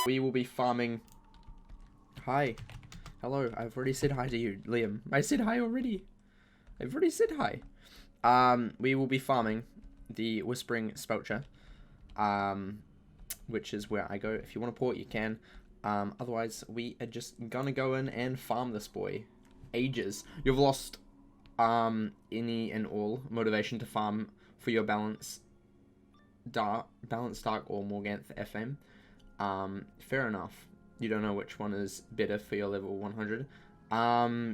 We will be farming. Hi. Hello. I've already said hi to you, Liam. I said hi already. I've already said hi. We will be farming the Whispering Spelcher, which is where I go. If you want to port, you can. Otherwise, we are just gonna go in and farm this boy. Ages. You've lost any and all motivation to farm for your Balance Dark or Morganth FM. Fair enough. You don't know which one is better for your level 100.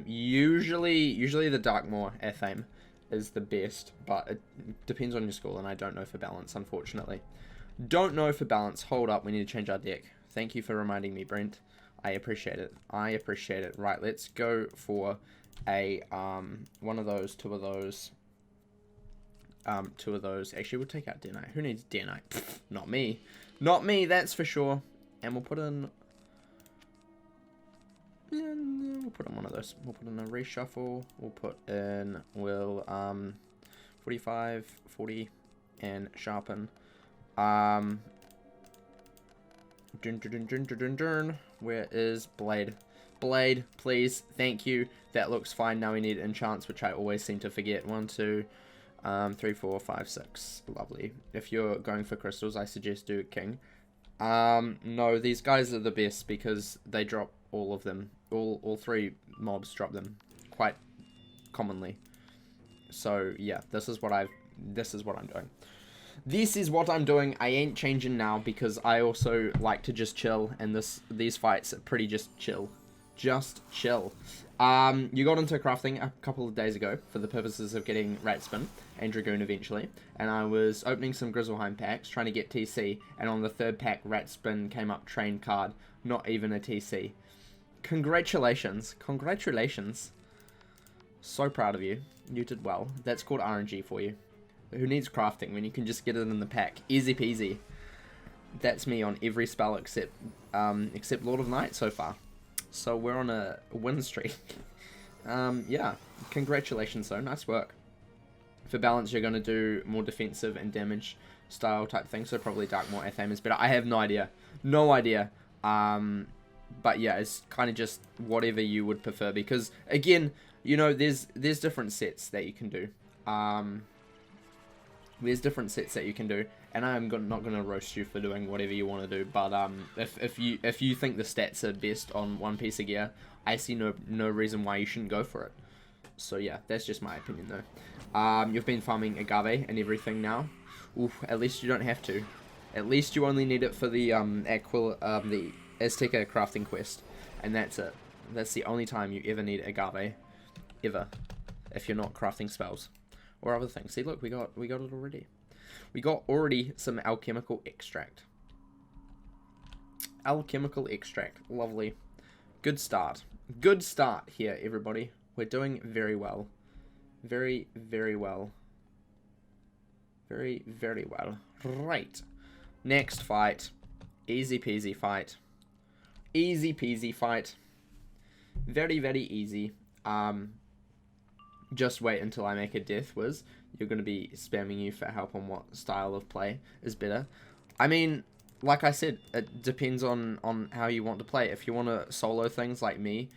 Usually the Darkmoor FM is the best, but it depends on your school, and I don't know for Balance, unfortunately. Don't know for Balance. Hold up, we need to change our deck. Thank you for reminding me, Brent. I appreciate it. I appreciate it. Right, let's go for a one of those, two of those. Two of those. Actually, we'll take out Deer Knight. Who needs Deer Knight? Pfft, not me. Not me, that's for sure. And we'll put in... We'll put in one of those. We'll put in a reshuffle. We'll put in... 45, 40, and sharpen. Where is Blade? Blade, please. Thank you. That looks fine. Now we need enchants, which I always seem to forget. 1, 2... 3, 4, 5, 6. Lovely. If you're going for crystals, I suggest do King. No, these guys are the best because they drop all of them. All three mobs drop them quite commonly. So yeah, this is what I'm doing. This is what I'm doing. I ain't changing now because I also like to just chill, and these fights are pretty just chill. Just chill. You got into crafting a couple of days ago for the purposes of getting Ratspin and Dragoon eventually, and I was opening some Grizzleheim packs trying to get TC, and on the third pack Ratspin came up train card, not even a TC. Congratulations. Congratulations. So proud of you. You did well. That's called RNG for you. Who needs crafting when you can just get it in the pack? Easy peasy. That's me on every spell except Lord of Night so far. So we're on a win streak. Yeah, congratulations though, nice work. For Balance, you're going to do more defensive and damage style type things, so probably Darkmoor FM is better. I have no idea. No idea. But yeah, it's kind of just whatever you would prefer, because again, you know, there's different sets that you can do. There's different sets that you can do, and I'm not going to roast you for doing whatever you want to do, but if you think the stats are best on one piece of gear, I see no reason why you shouldn't go for it. So yeah, that's just my opinion though. You've been farming agave and everything now. Oof, at least you don't have to. At least you only need it for the the Azteca crafting quest, and that's it. That's the only time you ever need agave, ever, if you're not crafting spells or other things. See, look, we got it already. We got already some alchemical extract. Alchemical extract, lovely. Good start. Good start here, everybody. We're doing very well. Very, very well. Very, very well. Right. Next fight. Easy peasy fight. Easy peasy fight. Very, very easy. Just wait until I make a Death Wiz. You're going to be spamming you for help on what style of play is better. I mean, like I said, it depends on how you want to play. If you want to solo things like me,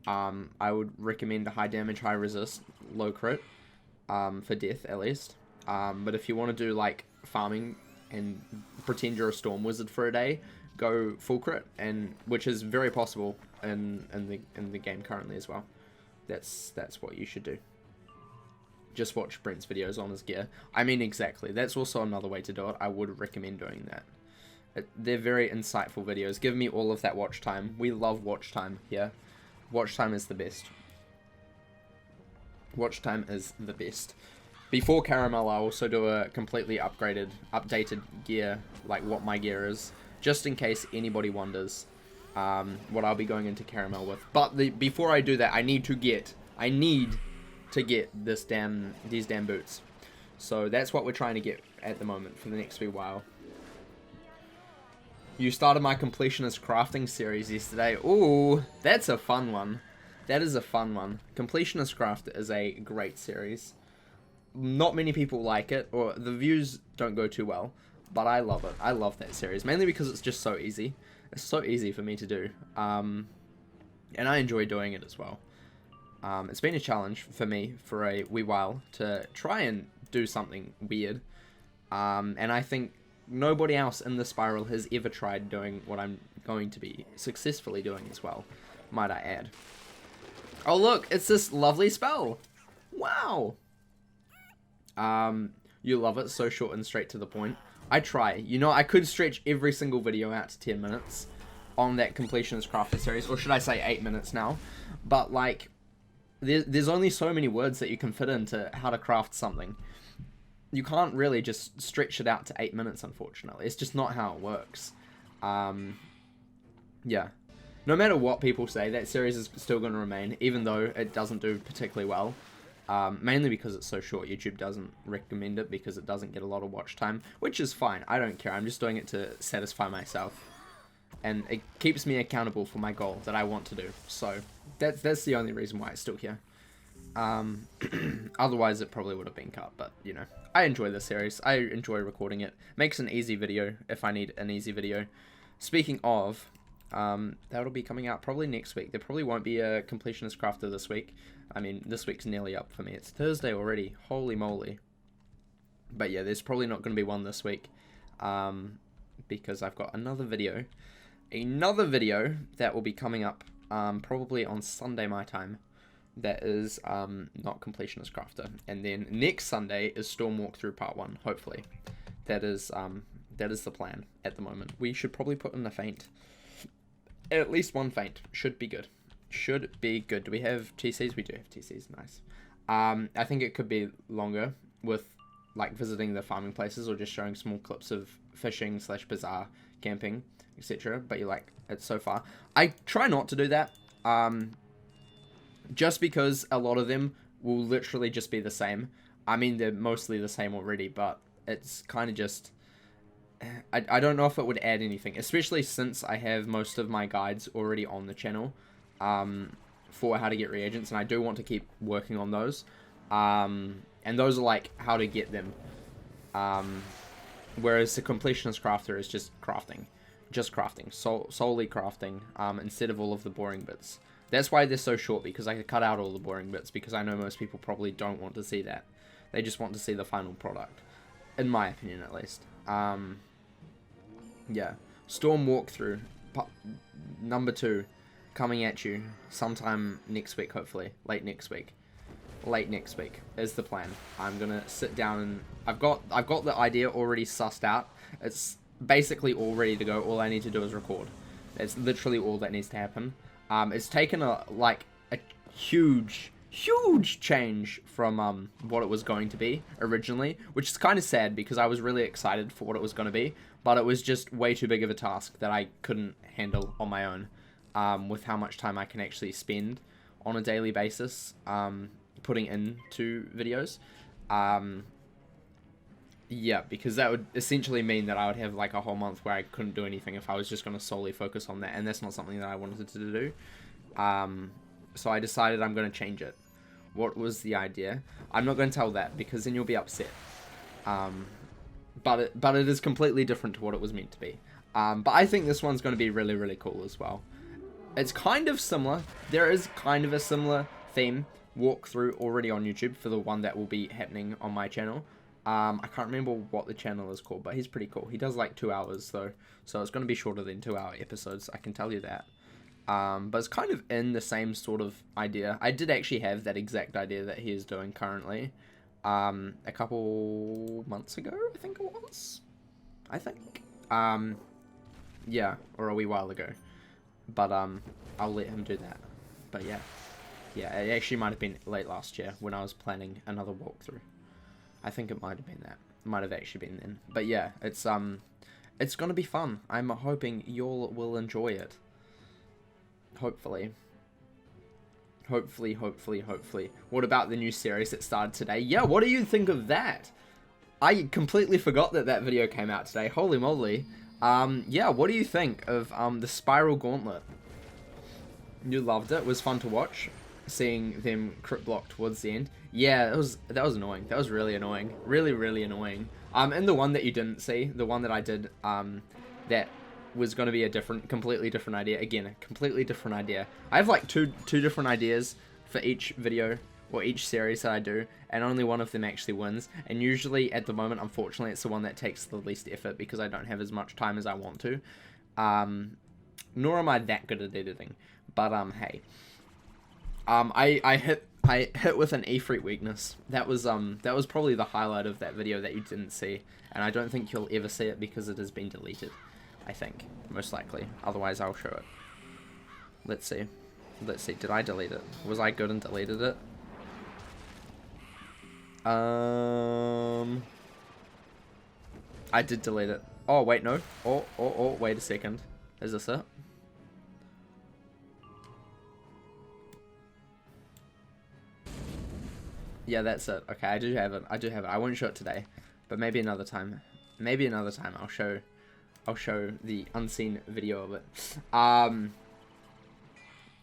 I would recommend a high damage, high resist, low crit, for death at least. But if you want to do like farming and pretend you're a Storm Wizard for a day, go full crit, and which is very possible in the game currently as well. That's what you should do. Just watch Brent's videos on his gear. I mean, exactly. That's also another way to do it. I would recommend doing that. They're very insightful videos. Give me all of that watch time. We love watch time here. Watch time is the best. Watch time is the best. Before Caramel, I'll also do a completely updated gear, like what my gear is, just in case anybody wonders what I'll be going into Caramel with. But before I do that, I need to get these damn boots. So that's what we're trying to get at the moment for the next wee while. You started my completionist crafting series yesterday. Ooh, that's a fun one. That is a fun one. Completionist Craft is a great series. Not many people like it, or the views don't go too well. but I love it. I love that series, mainly because it's just so easy. It's so easy for me to do, and I enjoy doing it as well. It's been a challenge for me for a wee while to try and do something weird, and I think nobody else in the spiral has ever tried doing what I'm going to be successfully doing as well, might I add. Oh look, it's this lovely spell! Wow! You love it, so short and straight to the point. I try. You know, I could stretch every single video out to 10 minutes on that Completionist Crafter series, or should I say 8 minutes now, but like, there's only so many words that you can fit into how to craft something. You can't really just stretch it out to 8 minutes, unfortunately. It's just not how it works. Yeah. No matter what people say, that series is still going to remain, even though it doesn't do particularly well. Mainly because it's so short. YouTube doesn't recommend it because it doesn't get a lot of watch time, which is fine. I don't care. I'm just doing it to satisfy myself. And it keeps me accountable for my goal that I want to do. So, that's the only reason why it's still here. Otherwise it probably would have been cut, but you know, I enjoy this series. I enjoy recording it. Makes an easy video if I need an easy video. Speaking of, that'll be coming out probably next week. There probably won't be a Completionist Crafter this week. I mean, this week's nearly up for me. It's Thursday already. Holy moly. But yeah, there's probably not going to be one this week, because I've got another video that will be coming up probably on Sunday my time. That is not Completionist Crafter, and then next Sunday is Storm Walkthrough Part 1. Hopefully, that is the plan at the moment. We should probably put in a feint, at least one feint. Should be good. Should be good. Do we have TCs? We do have TCs. Nice. I think it could be longer with like visiting the farming places or just showing small clips of fishing / bazaar, camping, etc. But you like it so far. I try not to do that. Just because a lot of them will literally just be the same. I mean, they're mostly the same already, but it's kind of just... I don't know if it would add anything, especially since I have most of my guides already on the channel for how to get reagents, and I do want to keep working on those. And those are like how to get them. Whereas the Completionist Crafter is just crafting. Just crafting. Solely crafting, instead of all of the boring bits. That's why they're so short, because I could cut out all the boring bits, because I know most people probably don't want to see that. They just want to see the final product. In my opinion, at least. Yeah. Storm Walkthrough, number 2, coming at you sometime next week, hopefully. Late next week is the plan. I'm gonna sit down and... I've got the idea already sussed out. It's basically all ready to go. All I need to do is record. That's literally all that needs to happen. It's taken a huge change from what it was going to be originally, which is kind of sad because I was really excited for what it was going to be, but it was just way too big of a task that I couldn't handle on my own, with how much time I can actually spend on a daily basis putting into videos. Yeah, because that would essentially mean that I would have like a whole month where I couldn't do anything if I was just going to solely focus on that, and that's not something that I wanted to do. So I decided I'm going to change it. What was the idea? I'm not going to tell that because then you'll be upset. But it is completely different to what it was meant to be. But I think this one's going to be really, really cool as well. It's kind of similar. There is kind of a similar theme walkthrough already on YouTube for the one that will be happening on my channel. I can't remember what the channel is called, but he's pretty cool. He does like 2 hours though, so it's going to be shorter than 2-hour episodes, I can tell you that. But it's kind of in the same sort of idea. I did actually have that exact idea that he is doing currently, a couple months ago, I think it was. Yeah, or a wee while ago. But I'll let him do that. But yeah, it actually might have been late last year when I was planning another walkthrough. I think it might have been that. Might have actually been then. But yeah, it's gonna be fun. I'm hoping y'all will enjoy it. Hopefully. Hopefully. What about the new series that started today? Yeah, what do you think of that? I completely forgot that video came out today. Holy moly. Yeah, what do you think of the Spiral Gauntlet? You loved it. It was fun to watch, seeing them crit block towards the end. Yeah, that was annoying. That was really annoying. Really, really annoying. And the one that you didn't see, the one that I did, that was going to be a completely different idea. Again, a completely different idea. I have like two different ideas for each video or each series that I do, and only one of them actually wins. And usually, at the moment, unfortunately, it's the one that takes the least effort because I don't have as much time as I want to. Nor am I that good at editing. But hey, I hit with an E-Freak weakness. That was probably the highlight of that video that you didn't see, and I don't think you'll ever see it because it has been deleted. I think, most likely. Otherwise, I'll show it. Let's see. Let's see. Did I delete it? Was I good and deleted it? I did delete it. Oh, wait, no. Oh, wait a second. Is this it? Yeah, that's it. Okay, I do have it. I won't show it today, but maybe another time. Maybe another time I'll show the unseen video of it.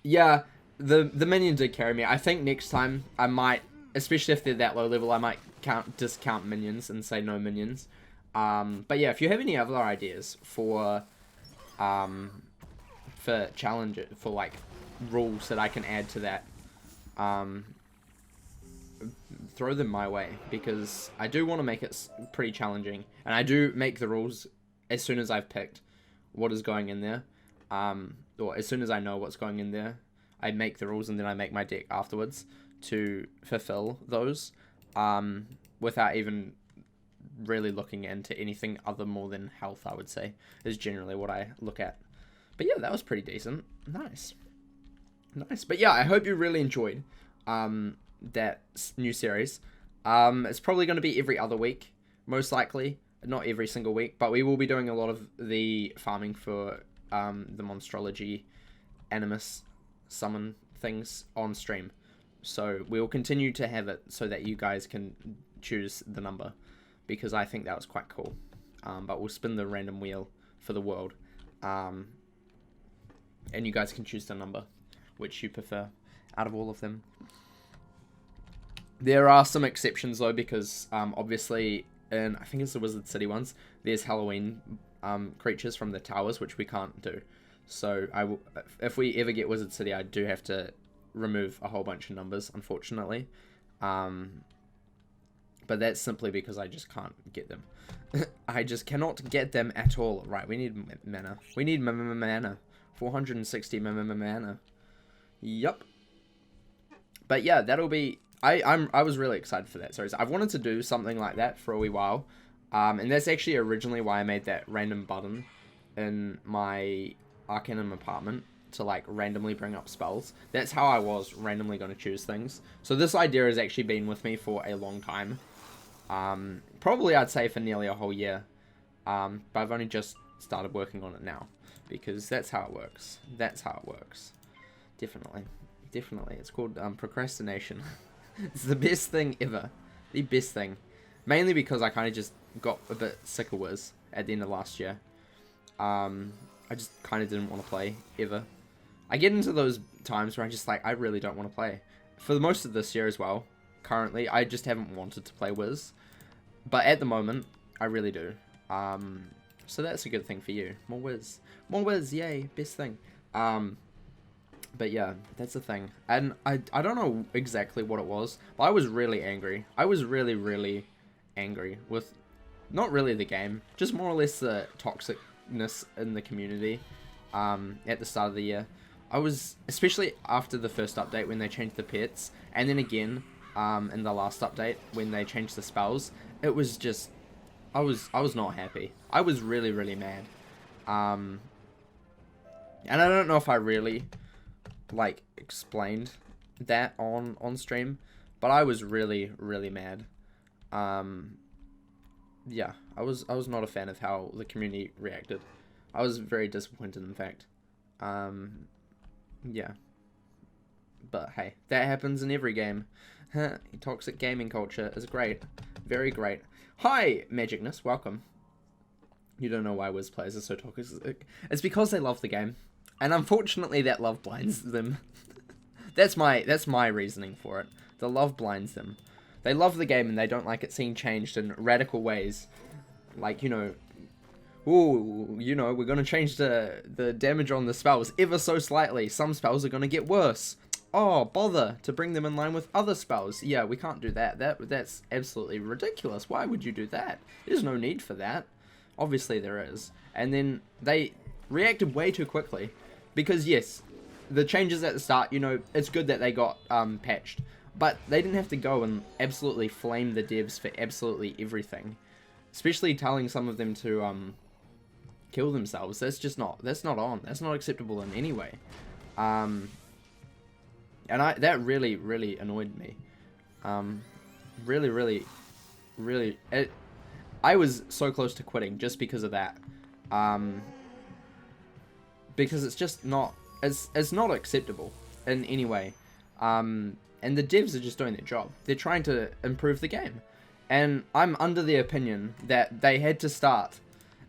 Yeah, the minion did carry me. I think next time I might, especially if they're that low level, I might discount minions and say no minions. But yeah, if you have any other ideas for challenge, for like rules that I can add to that, throw them my way, because I do want to make it pretty challenging, and I do make the rules as soon as I've picked what is going in there, or as soon as I know what's going in there, I make the rules and then I make my deck afterwards to fulfill those, without even really looking into anything other more than health, I would say, is generally what I look at. But yeah, that was pretty decent. Nice. But yeah, I hope you really enjoyed that new series. It's probably going to be every other week, most likely. Not every single week, but we will be doing a lot of the farming for the Monstrology Animus summon things on stream. So we'll continue to have it so that you guys can choose the number, because I think that was quite cool. But we'll spin the random wheel for the world, and you guys can choose the number which you prefer out of all of them. There are some exceptions though, because obviously in, I think it's the Wizard City ones, there's Halloween creatures from the towers, which we can't do. So if we ever get Wizard City, I do have to remove a whole bunch of numbers, unfortunately. But that's simply because I just can't get them. I just cannot get them at all. Right, we need mana. We need mana. 460 mana. Yup. But yeah, that'll be... I was really excited for that series. I've wanted to do something like that for a wee while. And that's actually originally why I made that random button in my Arcanum apartment to like randomly bring up spells. That's how I was randomly going to choose things. So this idea has actually been with me for a long time. Probably I'd say for nearly a whole year. But I've only just started working on it now, because that's how it works. Definitely. It's called procrastination. It's the best thing ever. The best thing. Mainly because I kind of just got a bit sick of Wiz at the end of last year. I just kind of didn't want to play, ever. I get into those times where I'm just like, I really don't want to play. For the most of this year as well, currently, I just haven't wanted to play Wiz. But at the moment, I really do. So that's a good thing for you. More Wiz. More Wiz, yay, best thing. But yeah, that's the thing. And I don't know exactly what it was, but I was really angry. I was really, really angry with, not really the game, just more or less the toxicness in the community at the start of the year. I was, especially after the first update when they changed the pets, and then again in the last update when they changed the spells, it was just, I was not happy. I was really, really mad. And I don't know if I really like explained that on stream, but I was really, really mad. Yeah, I was not a fan of how the community reacted. I was very disappointed, in fact. Yeah, but hey, that happens in every game. Toxic gaming culture is great, very great. Hi, Magicness, welcome. You don't know why Wiz players are so toxic. It's because they love the game, and unfortunately that love blinds them. That's my reasoning for it. The love blinds them. They love the game and they don't like it seeing changed in radical ways. Like, you know, ooh, you know, we're going to change the damage on the spells ever so slightly. Some spells are going to get worse. Oh, bother to bring them in line with other spells. Yeah, we can't do that. That's absolutely ridiculous. Why would you do that? There's no need for that. Obviously there is. And then they reacted way too quickly. Because, yes, the changes at the start, you know, it's good that they got patched. But they didn't have to go and absolutely flame the devs for absolutely everything. Especially telling some of them to kill themselves. That's just not, that's not on. That's not acceptable in any way. And that really, really annoyed me. Really, I was so close to quitting just because of that. Because it's just not, it's not acceptable in any way. And the devs are just doing their job. They're trying to improve the game. And I'm under the opinion that they had to start,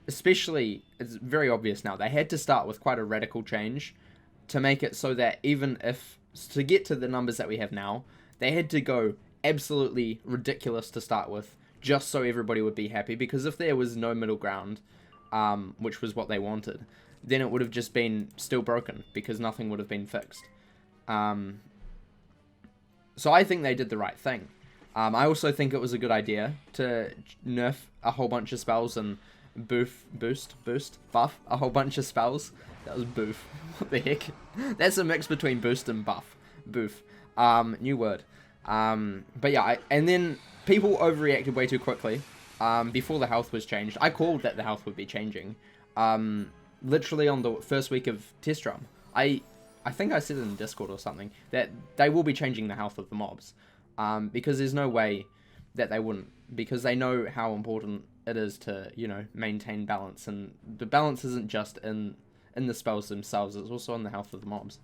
especially, it's very obvious now, they had to start with quite a radical change to make it so that even if, to get to the numbers that we have now, they had to go absolutely ridiculous to start with, just so everybody would be happy. Because if there was no middle ground, which was what they wanted, then it would have just been still broken, because nothing would have been fixed. So I think they did the right thing. I also think it was a good idea to nerf a whole bunch of spells and buff a whole bunch of spells. That was boof. What the heck? That's a mix between boost and buff. Boof. New word. But yeah, and then people overreacted way too quickly. Before the health was changed. I called that the health would be changing. Literally on the first week of test run. I think I said it in Discord or something, that they will be changing the health of the mobs. Because there's no way that they wouldn't. Because they know how important it is to, you know, maintain balance. And the balance isn't just in the spells themselves, it's also in the health of the mobs.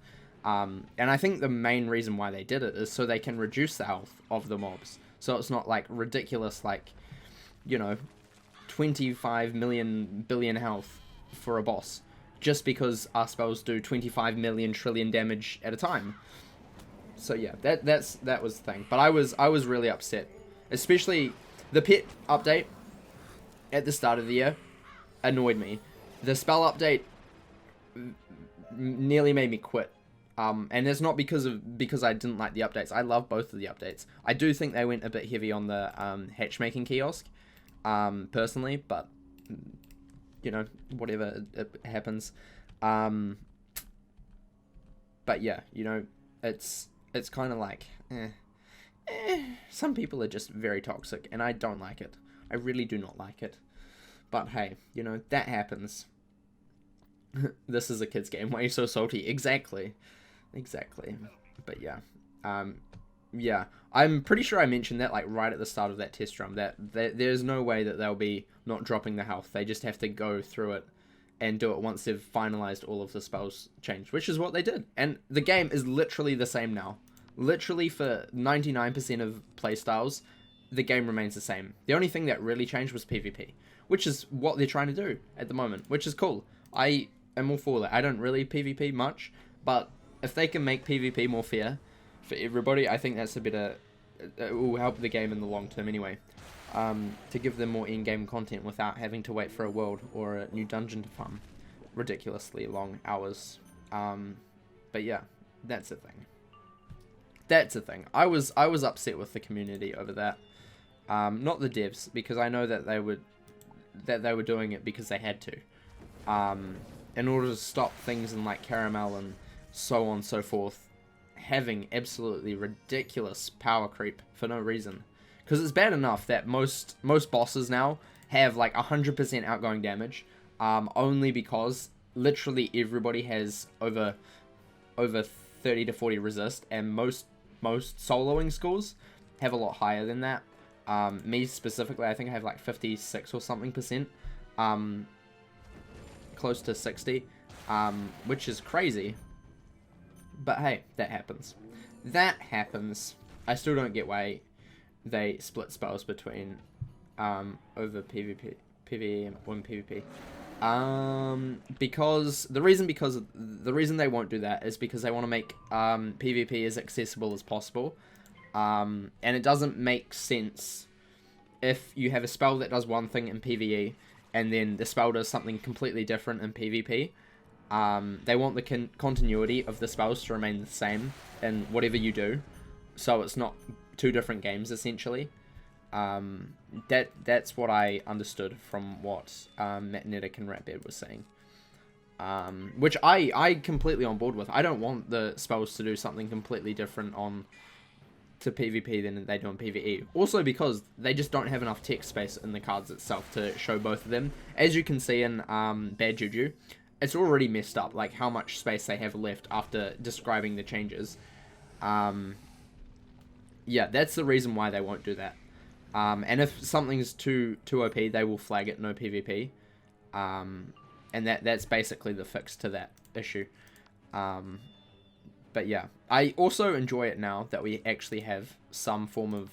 And I think the main reason why they did it is so they can reduce the health of the mobs. So it's not like ridiculous, like, you know, 25 million billion health for a boss. Just because our spells do 25 million trillion damage at a time. So yeah, that was the thing. But I was really upset. Especially the pet update at the start of the year annoyed me. The spell update nearly made me quit. And it's not because I didn't like the updates. I love both of the updates. I do think they went a bit heavy on the hatchmaking kiosk, personally, but you know, whatever, it happens. But yeah, you know, it's kind of like, some people are just very toxic, and I don't like it. I really do not like it. But hey, you know, that happens. This is a kid's game. Why are you so salty? Exactly. But yeah. Yeah. I'm pretty sure I mentioned that, like, right at the start of that test run, that there's no way that they'll be not dropping the health. They just have to go through it and do it once they've finalized all of the spells changed, which is what they did. And the game is literally the same now. Literally for 99% of playstyles, the game remains the same. The only thing that really changed was PvP, which is what they're trying to do at the moment, which is cool. I am all for that. I don't really PvP much, but if they can make PvP more fair for everybody, I think that's a better, it will help the game in the long term anyway. To give them more in-game content without having to wait for a world or a new dungeon to farm ridiculously long hours. But yeah, that's the thing. I was upset with the community over that. Not the devs, because I know that they were doing it because they had to. In order to stop things in like Caramel and so on and so forth having absolutely ridiculous power creep for no reason. Because it's bad enough that most bosses now have like 100% outgoing damage, only because literally everybody has over 30 to 40 resist, and most soloing schools have a lot higher than that. Me specifically, I think I have like 56 or something percent, close to 60, which is crazy. But hey, that happens. I still don't get why they split spells between over PvP, PvE and PvP. Because the reason they won't do that is because they want to make PvP as accessible as possible. And it doesn't make sense if you have a spell that does one thing in PvE, and then the spell does something completely different in PvP. They want the continuity of the spells to remain the same in whatever you do, so it's not two different games, essentially. That's what I understood from what Magnetic and Ratbed was saying. Which I completely on board with. I don't want the spells to do something completely different to PvP than they do in PvE. Also because they just don't have enough text space in the cards itself to show both of them. As you can see in Bad Juju, it's already messed up, like how much space they have left after describing the changes. Yeah, that's the reason why they won't do that. And if something's too OP, they will flag it no PvP. And that's basically the fix to that issue. But yeah, I also enjoy it now that we actually have some form of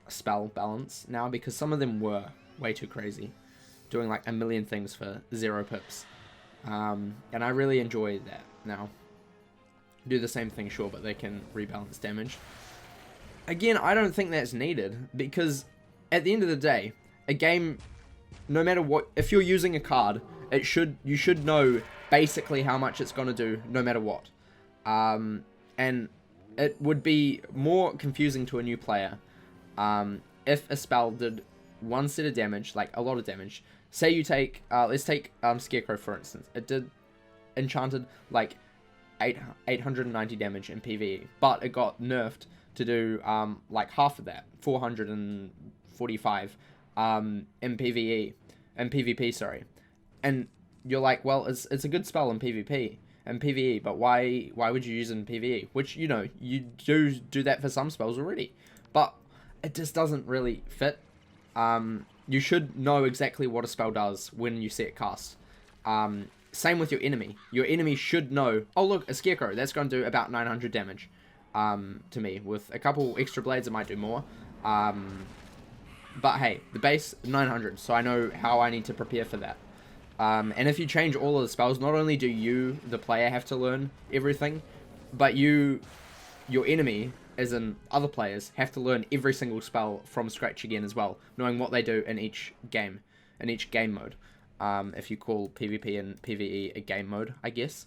spell balance now, because some of them were way too crazy, doing like a million things for 0 pips. And I really enjoy that now. Do the same thing, sure, but they can rebalance damage. Again, I don't think that's needed, because at the end of the day, a game, no matter what, if you're using a card, you should know basically how much it's going to do no matter what. And it would be more confusing to a new player if a spell did one set of damage, like a lot of damage. Say you take, let's take Scarecrow for instance. It did enchanted like 890 damage in PvE, but it got nerfed to do like half of that, 445 in PvP, sorry. And you're like, well, it's a good spell in PvP and PvE, but why would you use it in PvE? Which, you know, you do that for some spells already, but it just doesn't really fit. You should know exactly what a spell does when you see it cast. Same with your enemy. Your enemy should know, oh look, a Scarecrow, that's going to do about 900 damage to me. With a couple extra blades, it might do more. But hey, the base, 900, so I know how I need to prepare for that. And if you change all of the spells, not only do you, the player, have to learn everything, but your enemy, as in other players, have to learn every single spell from scratch again as well, knowing what they do in each game mode. If you call PvP and PvE a game mode, I guess.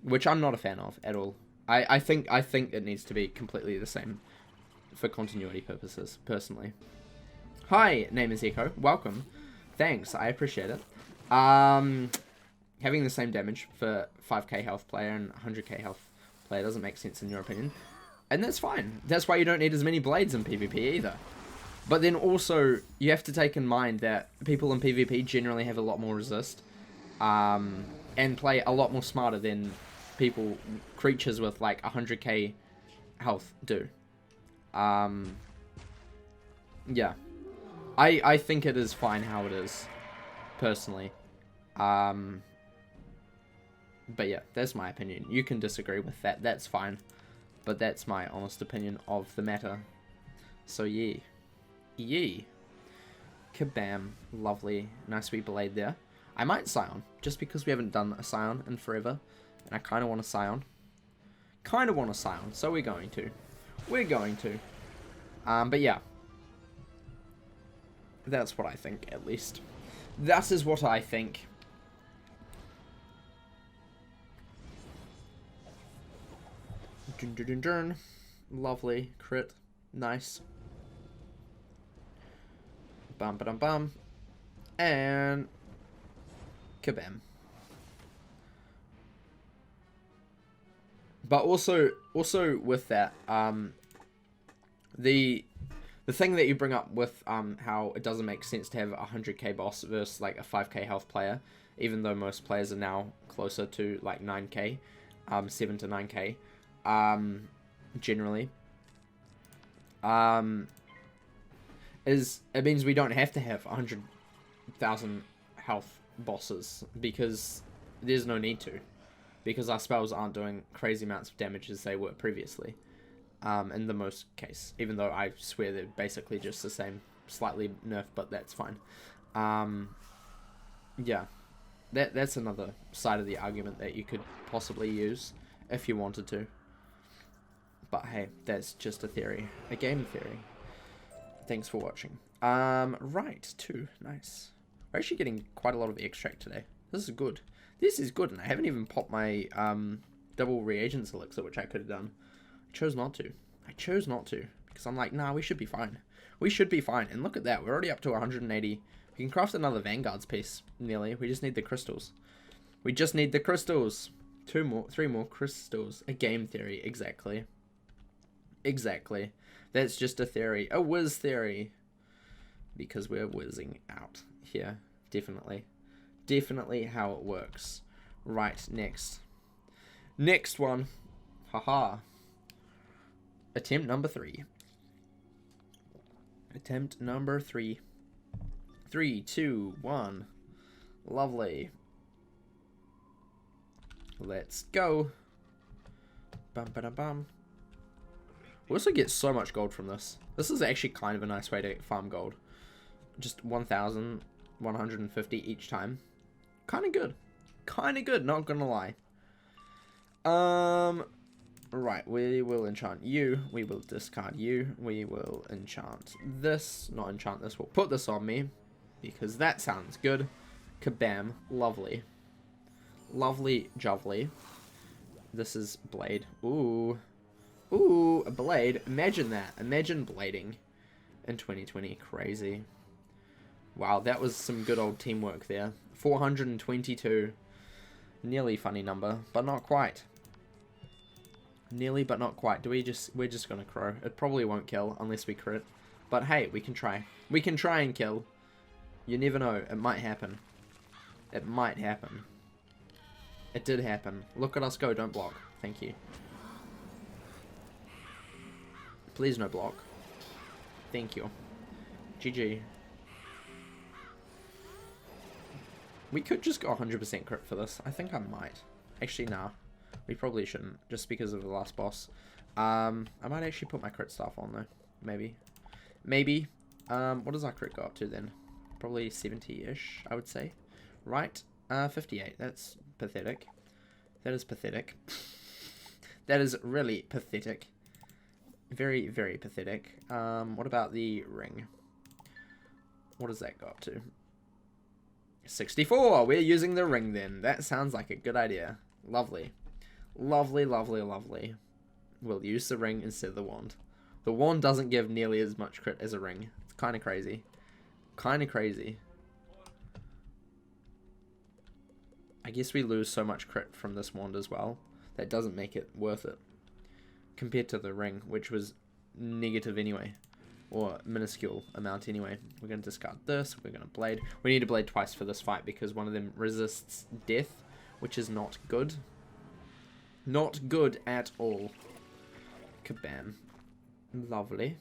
Which I'm not a fan of at all. I think it needs to be completely the same for continuity purposes, personally. Hi, name is Echo. Welcome. Thanks, I appreciate it. Having the same damage for 5k health player and 100k health player doesn't make sense in your opinion. And that's fine. That's why you don't need as many blades in PvP either. But then also, you have to take in mind that people in PvP generally have a lot more resist. And play a lot more smarter than creatures with like 100k health do. Yeah. I think it is fine how it is, personally. But yeah, that's my opinion. You can disagree with that, that's fine. But that's my honest opinion of the matter. So yeah. Yee. Kabam. Lovely. Nice wee blade there. I might Scion, just because we haven't done a Scion in forever. And I kind of want a Scion. So we're going to. But yeah. That's what I think, at least. That is what I think. Dun, dun, dun, dun. Lovely. Crit. Nice. Bum, ba, dum, bum. And kabam. But also with that, the thing that you bring up with how it doesn't make sense to have a 100k boss versus like a 5k health player, even though most players are now closer to like 9k, 7 to 9k, generally. It means we don't have to have 100,000 health bosses, because there's no need to, because our spells aren't doing crazy amounts of damage as they were previously, in the most case, even though I swear they're basically just the same, slightly nerfed, but that's fine. Yeah, that's another side of the argument that you could possibly use if you wanted to. But hey, that's just a theory. A game theory. Thanks for watching. Right, 2. Nice. We're actually getting quite a lot of extract today. This is good. This is good, and I haven't even popped my double reagents elixir, which I could have done. I chose not to. I chose not to. Because I'm like, nah, we should be fine. We should be fine. And look at that. We're already up to 180. We can craft another Vanguard's piece, nearly. We just need the crystals. We just need the crystals. 3 more crystals. A game theory, exactly. Exactly. That's just a theory. A whiz theory. Because we're whizzing out here. Definitely. Definitely how it works. Right, next. Next one. Haha. Attempt number 3. Attempt number 3. 3, 2, 1. Lovely. Let's go. Bum ba da bum. We also get so much gold from this. This is actually kind of a nice way to farm gold. Just 1,150 each time. Kind of good. Kind of good, not gonna lie. Right, we will enchant you. We will discard you. We will enchant this. Not enchant this. We'll put this on me. Because that sounds good. Kabam. Lovely. Lovely jovely. This is blade. Ooh. Ooh, a blade. Imagine that. Imagine blading in 2020. Crazy. Wow, that was some good old teamwork there. 422. Nearly funny number, but not quite. Nearly, but not quite. We're just gonna crow. It probably won't kill unless we crit. But hey, we can try. We can try and kill. You never know. It might happen. It might happen. It did happen. Look at us go. Don't block. Thank you. Please no block. Thank you. GG. We could just go 100% crit for this. I think I might. Actually, nah. We probably shouldn't, just because of the last boss. I might actually put my crit stuff on, though. Maybe. Maybe. What does our crit go up to, then? Probably 70-ish, I would say. Right? 58. That's pathetic. That is pathetic. That is really pathetic. Very, very pathetic. What about the ring? What does that go up to? 64! We're using the ring then. That sounds like a good idea. Lovely. Lovely, lovely, lovely. We'll use the ring instead of the wand. The wand doesn't give nearly as much crit as a ring. It's kind of crazy. Kind of crazy. I guess we lose so much crit from this wand as well. That doesn't make it worth it. Compared to the ring, which was negative anyway. Or minuscule amount anyway. We're going to discard this. We're going to blade. We need to blade twice for this fight because one of them resists death, which is not good. Not good at all. Kabam. Lovely.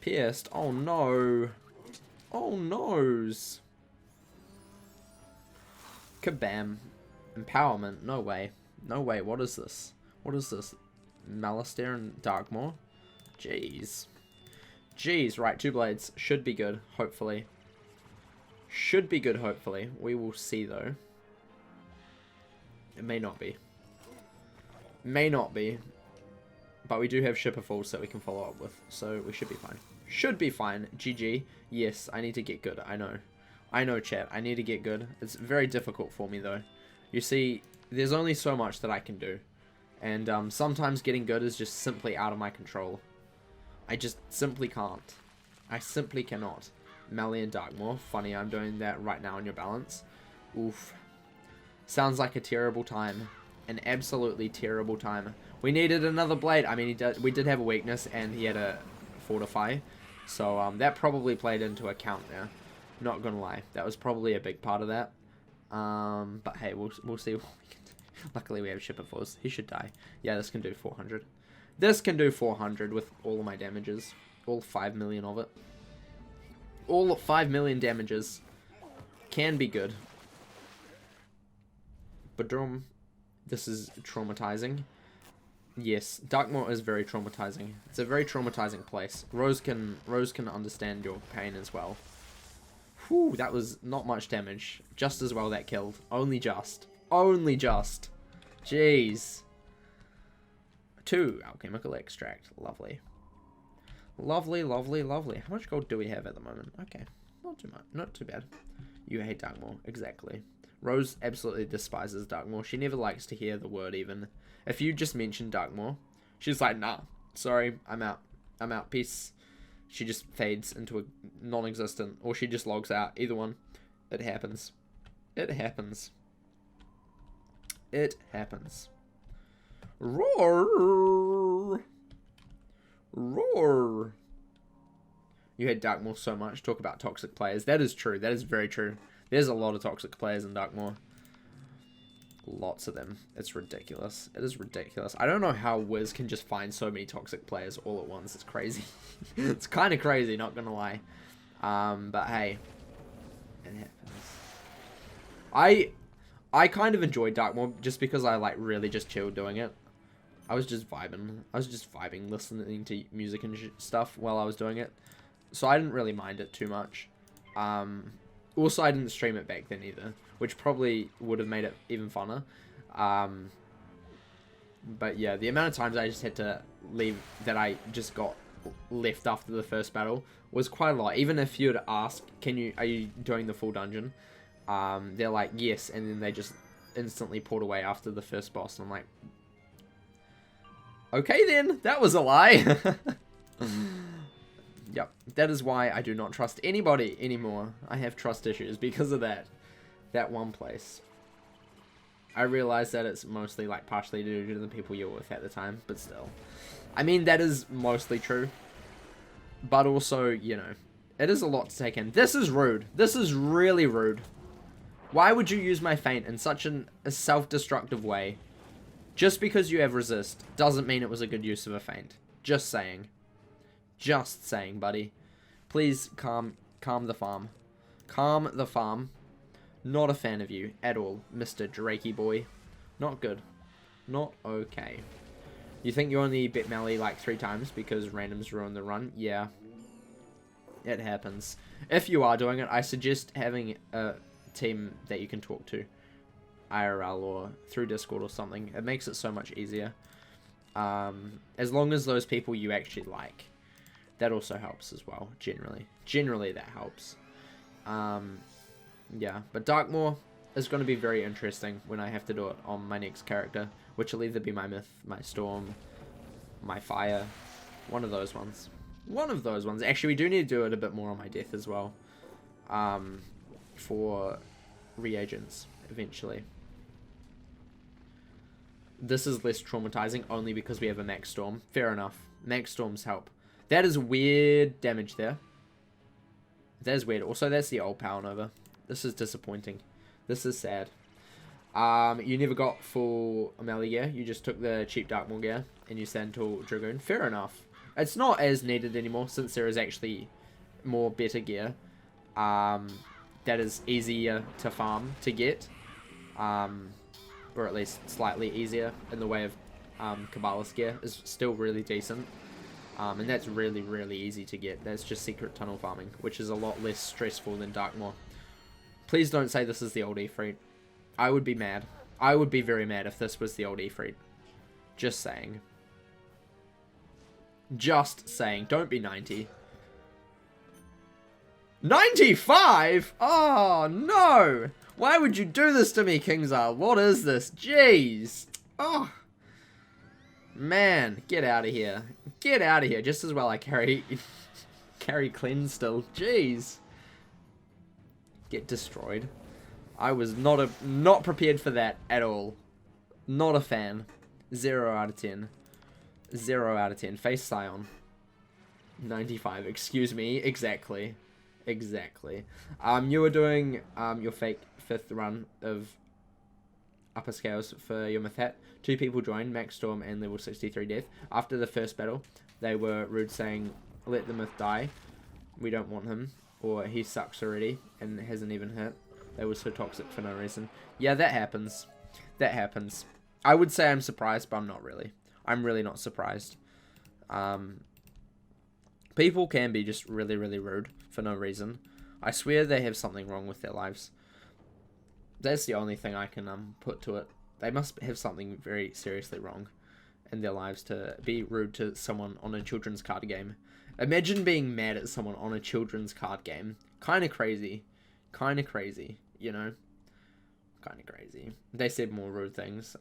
Pierced. Oh no. Oh noes. Kabam. Empowerment. No way. No way. What is this? What is this? Malistaire and Darkmoor? Jeez. Jeez. Right, 2 blades. Should be good, hopefully. Should be good, hopefully. We will see, though. It may not be. May not be. But we do have Shipper Falls that we can follow up with. So we should be fine. Should be fine. GG. Yes, I need to get good. I know. I know, chat. I need to get good. It's very difficult for me, though. You see, there's only so much that I can do. And sometimes getting good is just simply out of my control. I just simply can't. I simply cannot. Melee and Darkmoor. Funny, I'm doing that right now on your balance. Oof. Sounds like a terrible time. An absolutely terrible time. We needed another blade. I mean, we did have a weakness, and he had a fortify. So that probably played into account there. Not gonna lie. That was probably a big part of that. But hey, we'll see what we can do. Luckily, we have Shipper Force. He should die. Yeah, this can do 400. This can do 400 with all of my damages. All 5 million of it. All 5 million damages. Can be good. But this is traumatizing. Yes, Darkmoor is very traumatizing. It's a very traumatizing place. Rose can understand your pain as well. Whew, that was not much damage. Just as well that killed. Only just. Only just. Jeez. 2 alchemical extract. Lovely. Lovely, lovely, lovely. How much gold do we have at the moment? Okay. Not too much. Not too bad. You hate Darkmoor. Exactly. Rose absolutely despises Darkmoor. She never likes to hear the word even. If you just mention Darkmoor, she's like, nah, sorry, I'm out. I'm out. Peace. She just fades into a non-existent, or she just logs out. Either one. It happens. It happens. It happens. Roar! Roar! You hate Darkmoor so much. Talk about toxic players. That is true. That is very true. There's a lot of toxic players in Darkmoor. Lots of them. It's ridiculous. It is ridiculous. I don't know how Wiz can just find so many toxic players all at once. It's crazy. It's kind of crazy, not gonna lie. But hey, it happens. I kind of enjoyed Darkmoor just because I like really just chilled doing it. I was just vibing. I was just vibing, listening to music and stuff while I was doing it. So I didn't really mind it too much. Also, I didn't stream it back then either, which probably would have made it even funner. But yeah, the amount of times I just had to leave, that I just got left after the first battle, was quite a lot. Even if you'd ask, are you doing the full dungeon? They're like, yes, and then they just instantly pulled away after the first boss, and I'm like, okay then, that was a lie. Yep, that is why I do not trust anybody anymore. I have trust issues because of that one place. I realize that it's mostly like partially due to the people you're with at the time, but still. I mean, that is mostly true. But also, you know, it is a lot to take in. This is rude. This is really rude. Why would you use my feint in such a self-destructive way? Just because you have resist doesn't mean it was a good use of a feint. Just saying. Just saying, buddy. Please calm the farm. Calm the farm. Not a fan of you at all, Mr. Drakey boy. Not good. Not okay. You think you only bit Melly like 3 times because randoms ruined the run? Yeah. It happens. If you are doing it, I suggest having a team that you can talk to. IRL or through Discord or something. It makes it so much easier. As long as those people you actually like. That also helps as well, generally. Generally, that helps. Yeah, but Darkmoor is going to be very interesting when I have to do it on my next character, which will either be my Myth, my Storm, my Fire, one of those ones. One of those ones. Actually, we do need to do it a bit more on my Death as well, for reagents, eventually. This is less traumatizing only because we have a Max Storm. Fair enough. Max Storms help. That is weird damage there. That is weird. Also, that's the old Power Nova. This is disappointing. This is sad. You never got full melee gear. You just took the cheap Darkmoor gear and you sent to Dragoon. Fair enough. It's not as needed anymore since there is actually more better gear. That is easier to farm to get. Or at least slightly easier in the way of Kabbalah's gear. Is still really decent. And that's really, really easy to get. That's just secret tunnel farming, which is a lot less stressful than Darkmoor. Please don't say this is the old Ifrit. I would be mad. I would be very mad if this was the old Ifrit. Just saying. Just saying. Don't be 90. 95? Oh, no! Why would you do this to me, Kingzar? What is this? Jeez. Oh. Man, get out of here. Get out of here. Just as well I carry cleanse still. Jeez. Get destroyed. I was not prepared for that at all. Not a fan. 0 out of 10. 0 out of 10. Face Scion. 95. Excuse me. Exactly. Exactly. You were doing your fake 5th run of upper scales for your Myth Hat. 2 people joined, Max Storm and level 63 Death. After the first battle, they were rude saying, let the Myth die. We don't want him. Or he sucks already and hasn't even hit. They were so toxic for no reason. Yeah, that happens. That happens. I would say I'm surprised, but I'm not really. I'm really not surprised. People can be just really, really rude for no reason. I swear they have something wrong with their lives. That's the only thing I can put to it. They must have something very seriously wrong in their lives to be rude to someone on a children's card game. Imagine being mad at someone on a children's card game. Kind of crazy. Kind of crazy, you know? Kind of crazy. They said more rude things.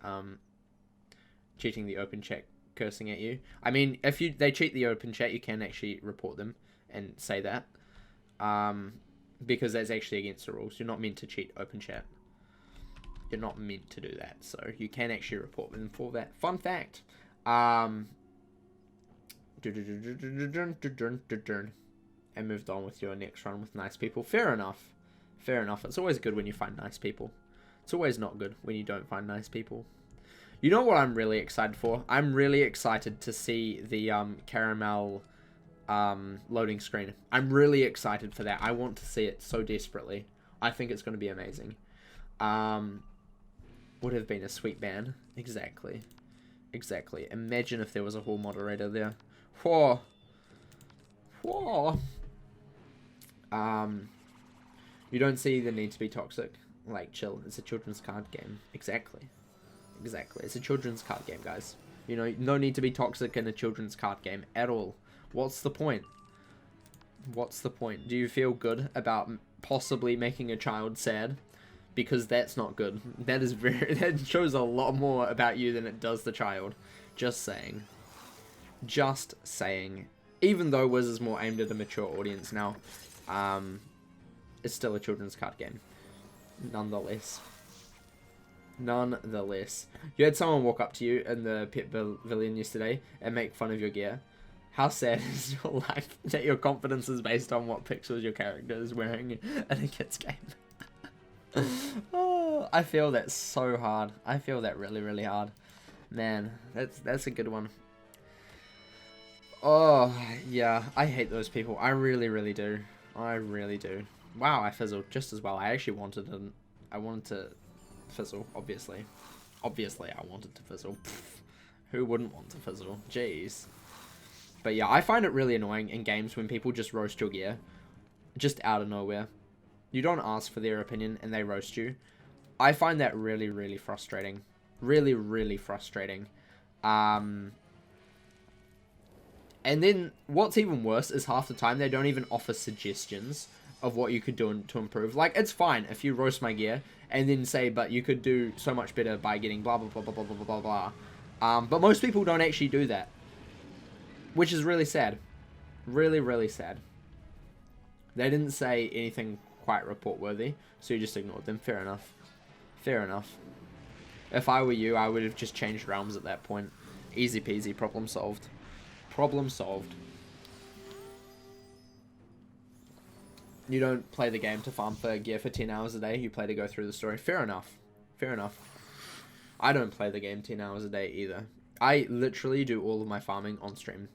Cheating the open chat, cursing at you. I mean, if they cheat the open chat, you can actually report them and say that. Because that's actually against the rules. You're not meant to cheat open chat. You're not meant to do that. So you can actually report them for that. Fun fact. And moved on with your next run with nice people. Fair enough. Fair enough. It's always good when you find nice people. It's always not good when you don't find nice people. You know what I'm really excited for? I'm really excited to see the caramel loading screen. I'm really excited for that. I want to see it so desperately. I think it's going to be amazing. Would have been a sweet ban. Exactly. Exactly. Imagine if there was a hall moderator there. Whoa. Whoa. You don't see the need to be toxic. Like, chill. It's a children's card game. Exactly. Exactly. It's a children's card game, guys. You know, no need to be toxic in a children's card game at all. What's the point? What's the point? Do you feel good about possibly making a child sad? Because that's not good. That is that shows a lot more about you than it does the child. Just saying. Just saying. Even though Wiz is more aimed at a mature audience now, it's still a children's card game. Nonetheless. Nonetheless. You had someone walk up to you in the pet pavilion yesterday and make fun of your gear. How sad is your life that your confidence is based on what pixels your character is wearing in a kid's game? Oh, I feel that so hard. I feel that really, really hard. Man, that's a good one. Oh, yeah. I hate those people. I really, really do. I really do. Wow, I fizzled just as well. I actually wanted to fizzle, obviously. Obviously, I wanted to fizzle. Pfft, who wouldn't want to fizzle? Jeez. But yeah, I find it really annoying in games when people just roast your gear. Just out of nowhere. You don't ask for their opinion and they roast you. I find that really, really frustrating. Really, really frustrating. And then what's even worse is half the time they don't even offer suggestions of what you could do to improve. Like, it's fine if you roast my gear and then say, but you could do so much better by getting blah, blah, blah, blah, blah, blah, blah, blah. But most people don't actually do that. Which is really sad. Really, really sad. They didn't say anything quite report-worthy, so you just ignored them. Fair enough. Fair enough. If I were you, I would have just changed realms at that point. Easy peasy, problem solved. Problem solved. You don't play the game to farm for gear for 10 hours a day. You play to go through the story. Fair enough. Fair enough. I don't play the game 10 hours a day either. I literally do all of my farming on stream.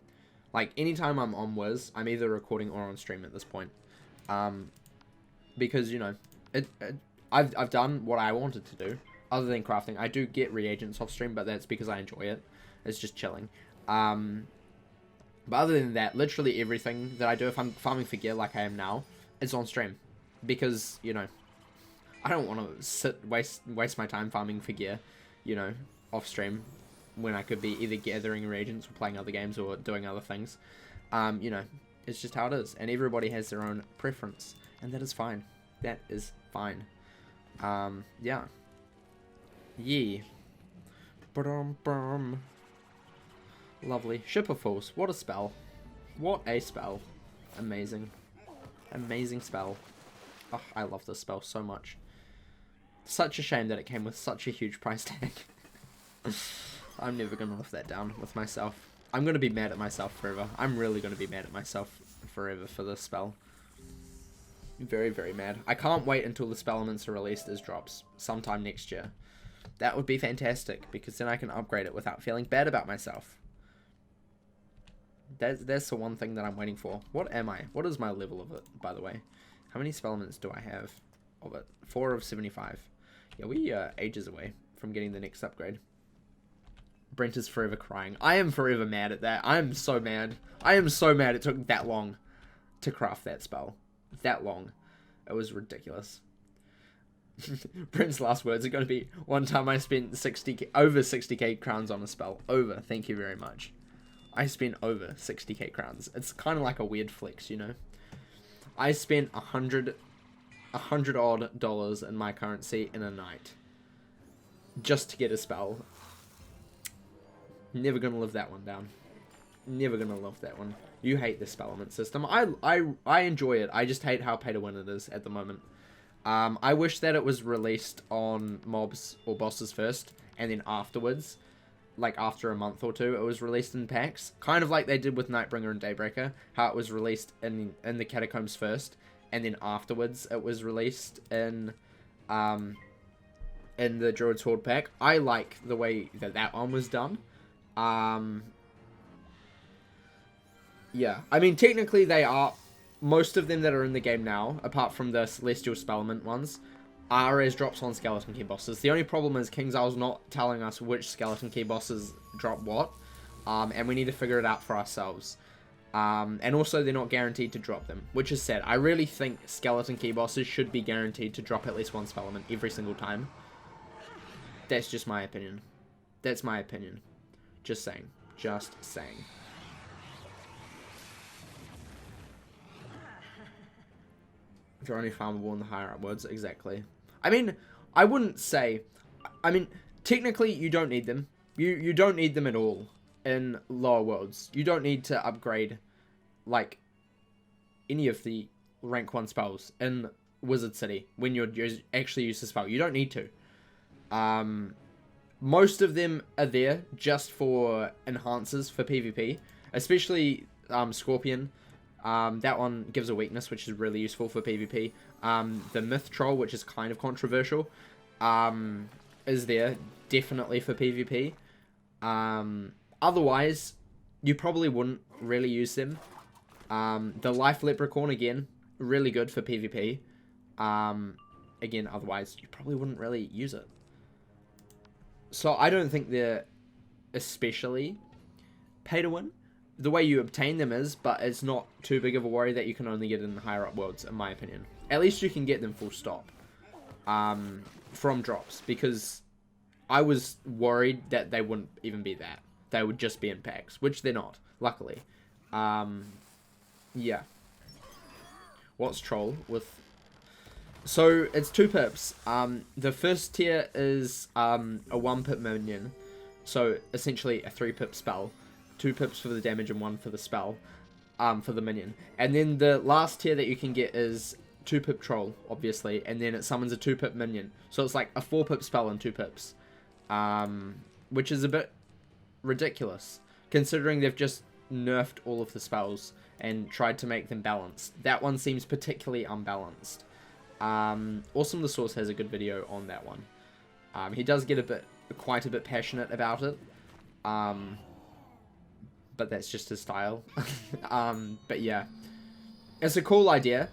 Like, anytime I'm on Wiz, I'm either recording or on stream at this point. Because, you know, I've done what I wanted to do. Other than crafting. I do get reagents off stream, but that's because I enjoy it. It's just chilling. But other than that, literally everything that I do, if I'm farming for gear like I am now, is on stream. Because, you know, I don't want to waste my time farming for gear, you know, off stream, when I could be either gathering reagents or playing other games or doing other things. You know, it's just how it is. And everybody has their own preference. And that is fine. That is fine. Yeah. Yee. Ba-dum-bum. Lovely. Ship of Fools. What a spell. What a spell. Amazing. Amazing spell. Oh, I love this spell so much. Such a shame that it came with such a huge price tag. I'm never going to live that down with myself. I'm going to be mad at myself forever. I'm really going to be mad at myself forever for this spell. Very, very mad. I can't wait until the spell elements are released as drops sometime next year. That would be fantastic, because then I can upgrade it without feeling bad about myself. That's the one thing that I'm waiting for. What am I? What is my level of it, by the way? How many spell elements do I have of it? 4 of 75. Yeah, we are ages away from getting the next upgrade. Brent is forever crying. I am forever mad at that. I am so mad. I am so mad it took that long to craft that spell. That long. It was ridiculous. Brent's last words are going to be, one time I spent over 60k crowns on a spell. Over, thank you very much. I spent over 60k crowns. It's kind of like a weird flex, you know. I spent 100 odd dollars in my currency in a night. Just to get a spell. Never going to live that one down. Never going to love that one. You hate the spellment system. I enjoy it. I just hate how pay to win it is at the moment. I wish that it was released on mobs or bosses first, and then afterwards, like after a month or two, it was released in packs. Kind of like they did with Nightbringer and Daybreaker, how it was released in the Catacombs first, and then afterwards it was released in the Druid's Horde pack. I like the way that one was done. Yeah, I mean, technically they are, most of them that are in the game now, apart from the Celestial Spellment ones, are as drops on Skeleton Key bosses. The only problem is KingsIsle's not telling us which Skeleton Key bosses drop what, and we need to figure it out for ourselves. And also they're not guaranteed to drop them, which is sad. I really think Skeleton Key bosses should be guaranteed to drop at least one Spellment every single time. That's just my opinion. That's my opinion. Just saying. Just saying. They're only farmable in the higher upwards, exactly. I mean, I wouldn't say... I mean, technically, you don't need them. You don't need them at all in lower worlds. You don't need to upgrade, like, any of the rank 1 spells in Wizard City when you're actually use the spell. You don't need to. Most of them are there just for enhancers for PvP, especially Scorpion. That one gives a weakness, which is really useful for PvP. The Myth Troll, which is kind of controversial, is there definitely for PvP. Otherwise, you probably wouldn't really use them. The Life Leprechaun, again, really good for PvP. Again, otherwise, you probably wouldn't really use it. So I don't think they're especially pay to win. The way you obtain them is, but it's not too big of a worry that you can only get in the higher up worlds, in my opinion. At least you can get them full stop from drops, because I was worried that they wouldn't even be that. They would just be in packs, which they're not, luckily. Yeah. What's Troll with... So, it's 2 pips. The first tier is a 1 pip minion. So, essentially a 3 pip spell. 2 pips for the damage and 1 for the spell. For the minion. And then the last tier that you can get is 2 pip Troll, obviously. And then it summons a 2 pip minion. So, it's like a 4 pip spell and 2 pips. Which is a bit ridiculous, considering they've just nerfed all of the spells and tried to make them balanced. That one seems particularly unbalanced. Awesome the Source has a good video on that one. He does get quite a bit passionate about it, but that's just his style. But yeah, it's a cool idea.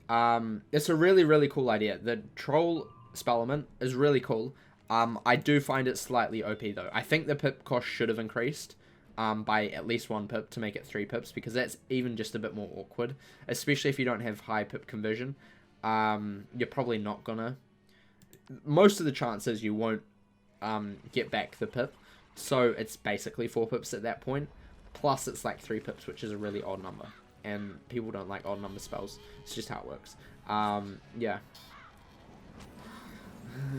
It's a really, really cool idea. The Troll Spellment is really cool. I do find it slightly OP though. I think the pip cost should have increased by at least 1 pip to make it 3 pips, because that's even just a bit more awkward, especially if you don't have high pip conversion. You're probably not gonna... Most of the chances you won't get back the pip, so it's basically 4 pips at that point. Plus it's like 3 pips, which is a really odd number, and people don't like odd number spells. It's just how it works. Yeah.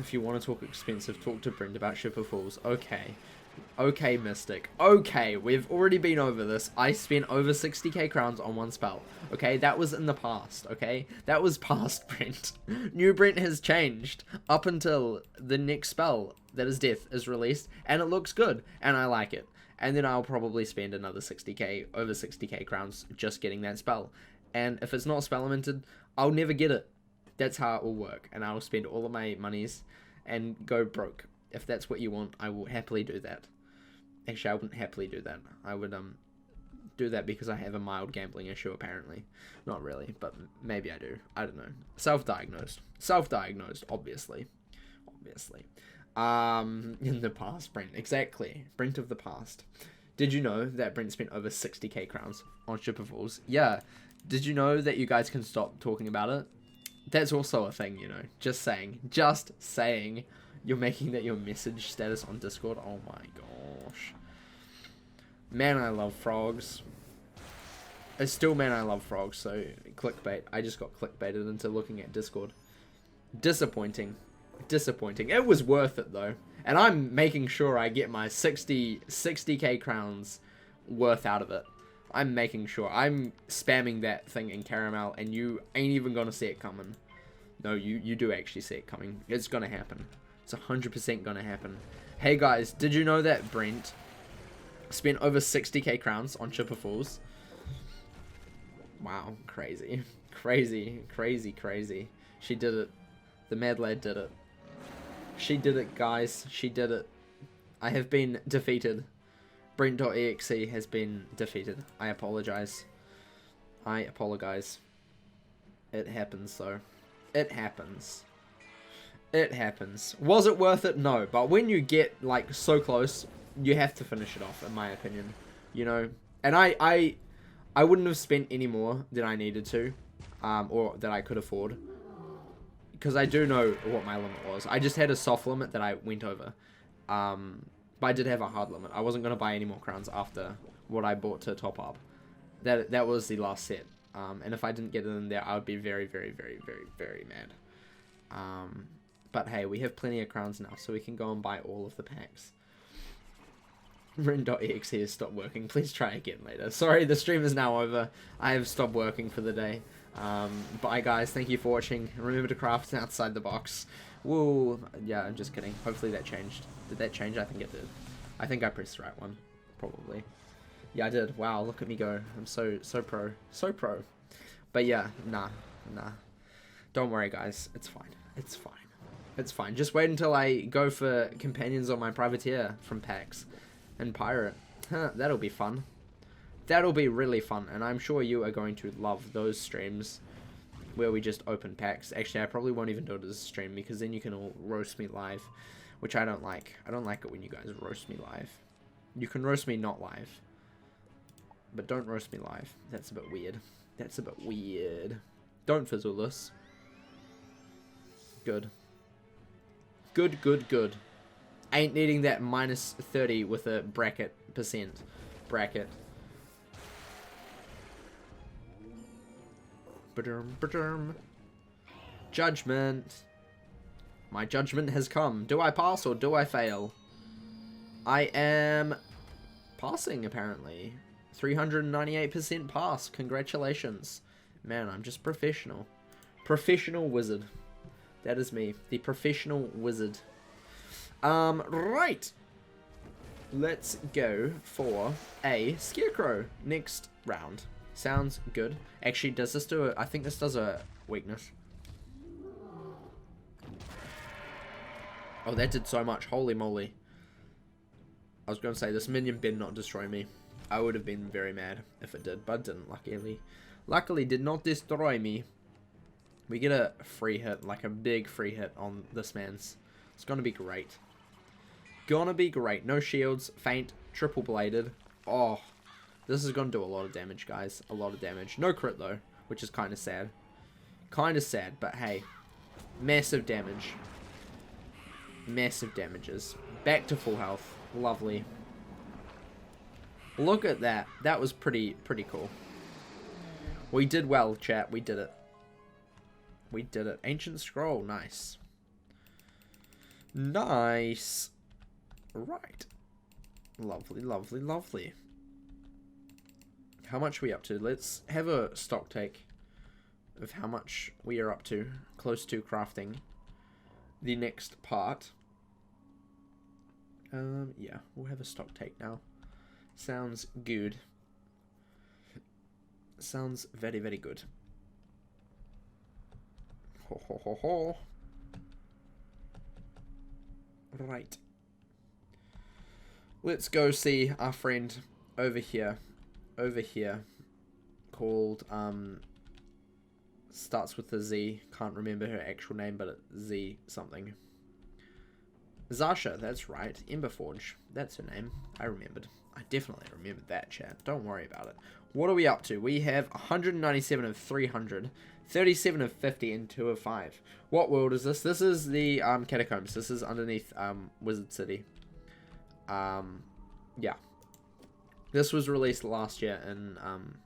If you want to talk expensive, talk to Brent about Ship Falls. Okay. Okay, Mystic. Okay, we've already been over this. I spent over 60k crowns on 1 spell. Okay, that was in the past, okay? That was past Brent. New Brent has changed up until the next spell, that is Death, is released, and it looks good, and I like it. And then I'll probably spend another 60k, over 60k crowns, just getting that spell. And if it's not spellamented, I'll never get it. That's how it will work, and I will spend all of my monies and go broke. If that's what you want, I will happily do that. Actually, I wouldn't happily do that. I would do that because I have a mild gambling issue, apparently. Not really, but maybe I do. I don't know. Self-diagnosed. Self-diagnosed, obviously. Obviously. In the past, Brent. Exactly. Brent of the past. Did you know that Brent spent over 60k crowns on Ship of Falls? Yeah. Did you know that you guys can stop talking about it? That's also a thing, you know. Just saying. Just saying. You're making that your message status on Discord. Oh my gosh. Man, I love frogs. It's still man, I love frogs. So, clickbait. I just got clickbaited into looking at Discord. Disappointing. Disappointing. It was worth it, though. And I'm making sure I get my 60k crowns worth out of it. I'm making sure. I'm spamming that thing in caramel, and you ain't even gonna see it coming. No, you do actually see it coming. It's gonna happen. It's 100% gonna happen. Hey guys, did you know that Brent spent over 60k crowns on Chipper Falls? Wow, crazy. Crazy, crazy, crazy. She did it. The mad lad did it. She did it, guys. She did it. I have been defeated. Brent.exe has been defeated. I apologize. I apologize. It happens, though. It happens. It happens. Was it worth it? No. But when you get, like, so close, you have to finish it off, in my opinion. You know? And I wouldn't have spent any more than I needed to. Or that I could afford. Because I do know what my limit was. I just had a soft limit that I went over. But I did have a hard limit. I wasn't going to buy any more crowns after what I bought to top up. That was the last set. And if I didn't get it in there, I would be very, very, very, very, very mad. But hey, we have plenty of crowns now, so we can go and buy all of the packs. Ren.exe has stopped working. Please try again later. Sorry, the stream is now over. I have stopped working for the day. Bye guys, thank you for watching. Remember to craft outside the box. Woo! Yeah, I'm just kidding. Hopefully that changed. Did that change? I think it did. I think I pressed the right one. Probably. Yeah, I did. Wow, look at me go. I'm so pro. So pro. But yeah, nah. Don't worry guys. It's fine. It's fine. It's fine. Just wait until I go for companions on my privateer from packs. And pirate. Huh, that'll be fun. That'll be really fun, and I'm sure you are going to love those streams where we just open packs. Actually, I probably won't even do it as a stream, because then you can all roast me live, which I don't like. I don't like it when you guys roast me live. You can roast me not live, but don't roast me live. That's a bit weird. That's a bit weird. Don't fizzle this. Good. Good, good, good. Ain't needing that minus 30 with a bracket percent. Bracket. Judgment. My judgment has come. Do I pass or do I fail? I am passing, apparently. 398% pass. Congratulations. Man, I'm just professional. Professional wizard. That is me. The professional wizard. Right. Let's go for a scarecrow next round. Sounds good. Actually, does this do a... I think this does a weakness. Oh, that did so much. Holy moly. I was going to say, this minion better not destroy me. I would have been very mad if it did, but it didn't, luckily. Luckily, did not destroy me. We get a free hit, like a big free hit on this man's. It's going to be great. Gonna be great. No shields, faint, triple bladed. Oh, this is going to do a lot of damage, guys. A lot of damage. No crit, though, which is kind of sad. Kind of sad, but hey. Massive damage. Massive damages. Back to full health. Lovely. Look at that. That was pretty cool. We did well, chat. We did it. We did it. Ancient scroll. Nice. Nice. Right. Lovely, lovely, lovely. How much are we up to? Let's have a stock take of how much we are up to. Close to crafting the next part. Yeah, we'll have a stock take now. Sounds good. Sounds very, very good. Ho, ho, ho, ho. Right. Let's go see our friend over here. Over here. Called, starts with a Z. Can't remember her actual name, but it's Z something. Zasha, that's right. Emberforge. That's her name. I remembered. I definitely remembered that, chat. Don't worry about it. What are we up to? We have 197 of 300, 37 of 50, and 2 of 5. What world is this? This is the Catacombs. This is underneath Wizard City. Yeah. This was released last year in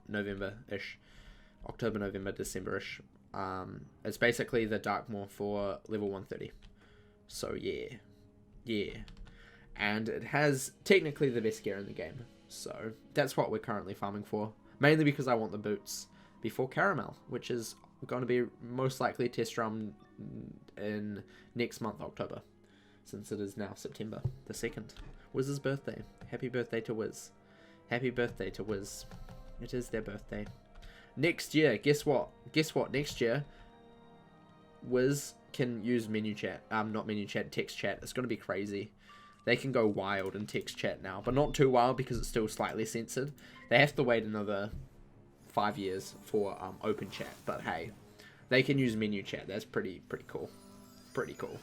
November-ish. October, November, December-ish. It's basically the Darkmoor for level 130. So, yeah. Yeah. And it has technically the best gear in the game. So, that's what we're currently farming for. Mainly because I want the boots before Caramel, which is going to be most likely test run in next month, October. Since it is now September the 2nd. Wiz's birthday. Happy birthday to Wiz. Happy birthday to Wiz. It is their birthday. Next year, guess what? Guess what? Next year, Wiz can use menu chat. Not menu chat, text chat. It's going to be crazy. They can go wild in text chat now, but not too wild because it's still slightly censored. They have to wait another 5 years for open chat, but hey, they can use menu chat. That's pretty cool. Pretty cool.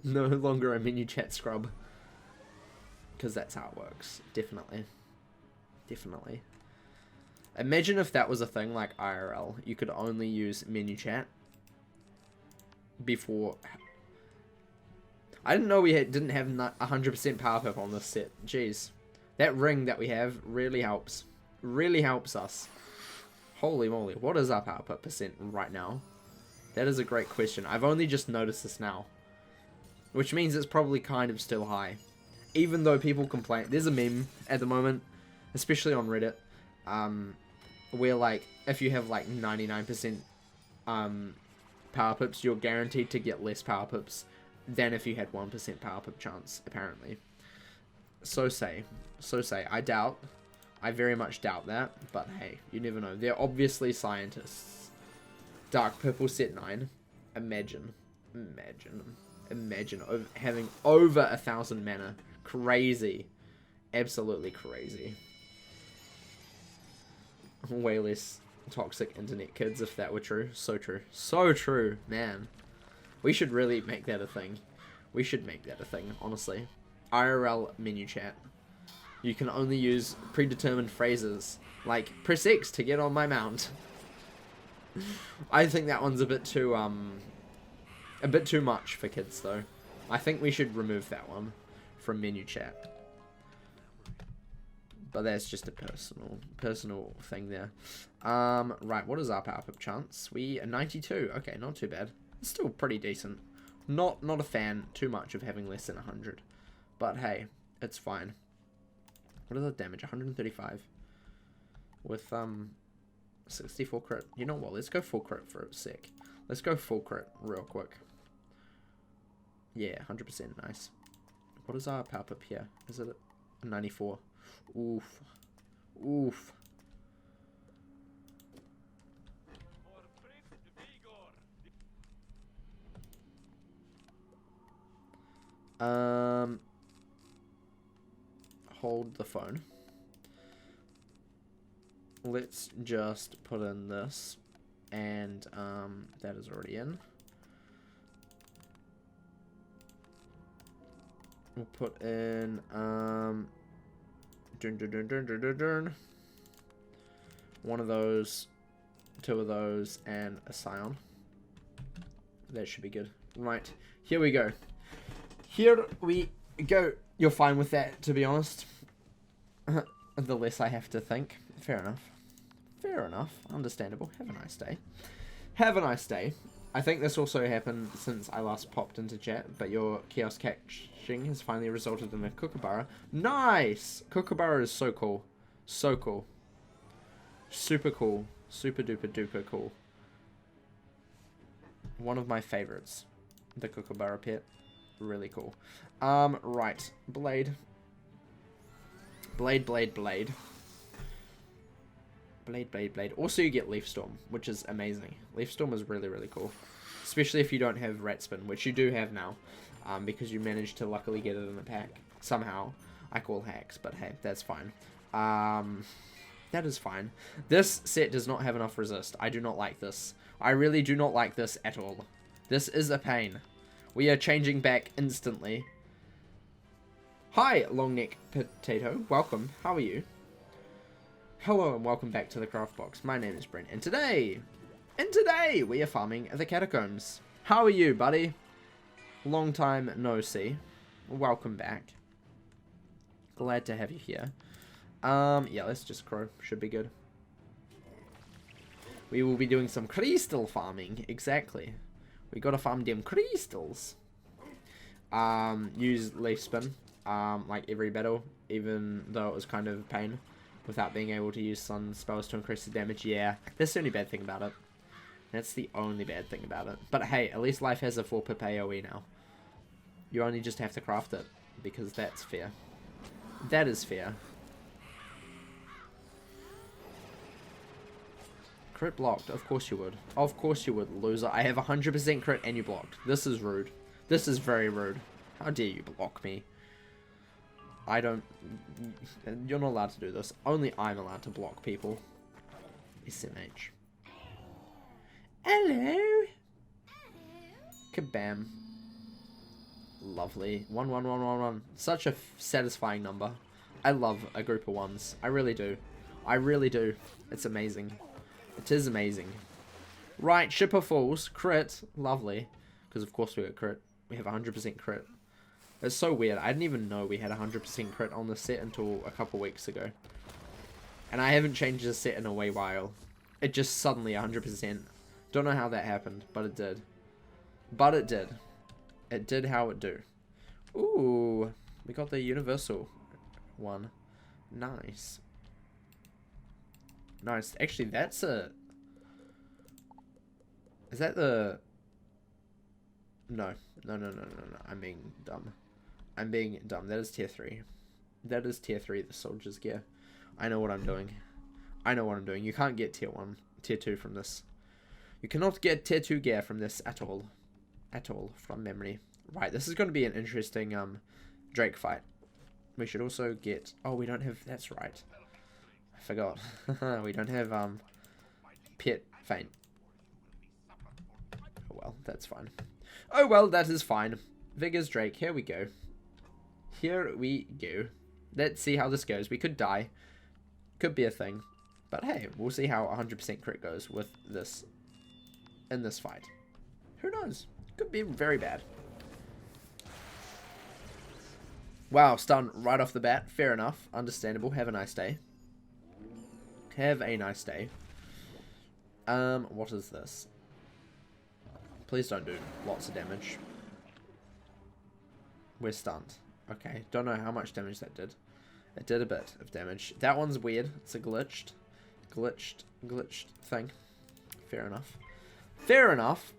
No longer a menu chat scrub, because that's how it works. Definitely. Definitely. Imagine if that was a thing like IRL. You could only use menu chat before. I didn't know we didn't have 100% power pip on this set. Jeez. That ring that we have really helps. Really helps us. Holy moly. What is our power pip percent right now? That is a great question. I've only just noticed this now. Which means it's probably kind of still high. Even though people complain. There's a meme at the moment, especially on Reddit, where like, if you have like 99% power pips, you're guaranteed to get less power pips than if you had 1% power pip chance, apparently. So say. I doubt. I very much doubt that, but hey, you never know. They're obviously scientists. Dark Purple set 9. Imagine having over 1,000 mana. Crazy. Absolutely crazy. Way less toxic internet kids if that were true. So true. So true, man. We should really make that a thing. We should make that a thing, honestly. IRL menu chat. You can only use predetermined phrases, like, press X to get on my mount. I think that one's a bit too much for kids, though. I think we should remove that one from menu chat. But that's just a personal thing there. Right, what is our power pip chance? We are 92. Okay, not too bad. It's still pretty decent. Not a fan too much of having less than 100. But hey, it's fine. What is the damage? 135. With 64 crit. You know what? Let's go full crit for a sec. Let's go full crit real quick. Yeah, 100% nice. What is our power pip here? Is it a 94? Oof. Oof. Hold the phone. Let's just put in this, and that is already in. We'll put in one of those, 2 of those, and a Scion. That should be good. Right, here we go. Here we go. You're fine with that, to be honest. The less I have to think. Fair enough. Fair enough. Understandable. Have a nice day. Have a nice day. I think this also happened since I last popped into chat, but your chaos catching has finally resulted in a kookaburra. Nice! Kookaburra is so cool. So cool. Super cool. Super duper duper cool. One of my favorites. The kookaburra pet. Really cool. Right. Blade. Blade. Blade. Also, you get Leaf Storm, which is amazing. Leaf Storm is really, really cool. Especially if you don't have Rat Spin, which you do have now. Because you managed to luckily get it in the pack. Somehow. I call hacks, but hey, that's fine. That is fine. This set does not have enough resist. I do not like this. I really do not like this at all. This is a pain. We are changing back instantly. Hi, Long Neck Potato. Welcome. How are you? Hello and welcome back to the TheCraftBox. My name is Brent, and today we are farming the catacombs. How are you, buddy? Long time no see. Welcome back. Glad to have you here. Yeah, let's just grow. Should be good. We will be doing some crystal farming. Exactly. We gotta farm them crystals. Use leaf spin. Like every battle, even though it was kind of a pain. Without being able to use sun spells to increase the damage, yeah. That's the only bad thing about it. That's the only bad thing about it. But hey, at least life has a 4-pip AoE now. You only just have to craft it, because that's fair. That is fair. Crit blocked, of course you would. Of course you would, loser. I have 100% crit and you blocked. This is rude. This is very rude. How dare you block me? I don't... You're not allowed to do this. Only I'm allowed to block people. SMH. Hello. Kabam. Lovely. 1, 1, 1, 1, 1. Such a satisfying number. I love a group of ones. I really do. I really do. It's amazing. It is amazing. Right, Shipper Falls. Crit. Lovely. Because of course we got crit. We have 100% crit. It's so weird. I didn't even know we had 100% crit on the set until a couple weeks ago. And I haven't changed the set in a wee while. It just suddenly 100%. Don't know how that happened, but it did. But it did. It did how it do. Ooh. We got the universal one. Nice. Nice. Actually, that's a... Is that the... No. No. I'm being dumb. I'm being dumb. That is tier 3. That is tier 3, the soldier's gear. I know what I'm doing. I know what I'm doing. You can't get tier 1, tier 2 from this. You cannot get tier 2 gear from this at all. At all, from memory. Right, this is going to be an interesting Drake fight. We should also get... Oh, we don't have... That's right. I forgot. We don't have Pet Feint. Oh well, that's fine. Oh well, that is fine. Vigor's Drake, here we go. Here we go. Let's see how this goes. We could die. Could be a thing. But hey, we'll see how 100% crit goes with this in this fight. Who knows? Could be very bad. Wow, stun right off the bat. Fair enough. Understandable. Have a nice day. Have a nice day. What is this? Please don't do lots of damage. We're stunned. Okay, don't know how much damage that did. It did a bit of damage. That one's weird. It's a glitched thing. Fair enough. Fair enough.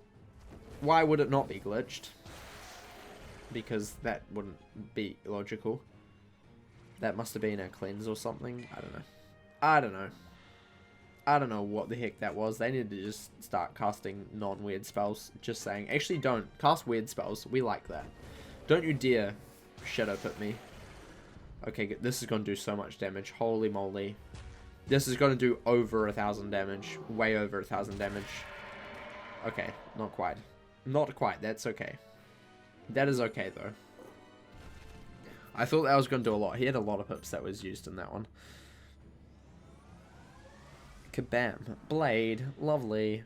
Why would it not be glitched? Because that wouldn't be logical. That must have been a cleanse or something. I don't know. I don't know. I don't know what the heck that was. They need to just start casting non-weird spells. Just saying. Actually, don't. Cast weird spells. We like that. Don't you dare shadow pit me. Okay, this is going to do so much damage. Holy moly. This is going to do over 1,000 damage. Way over 1,000 damage. Okay, not quite. Not quite. That's okay. That is okay, though. I thought that was going to do a lot. He had a lot of pips that was used in that one. Kabam. Blade. Lovely.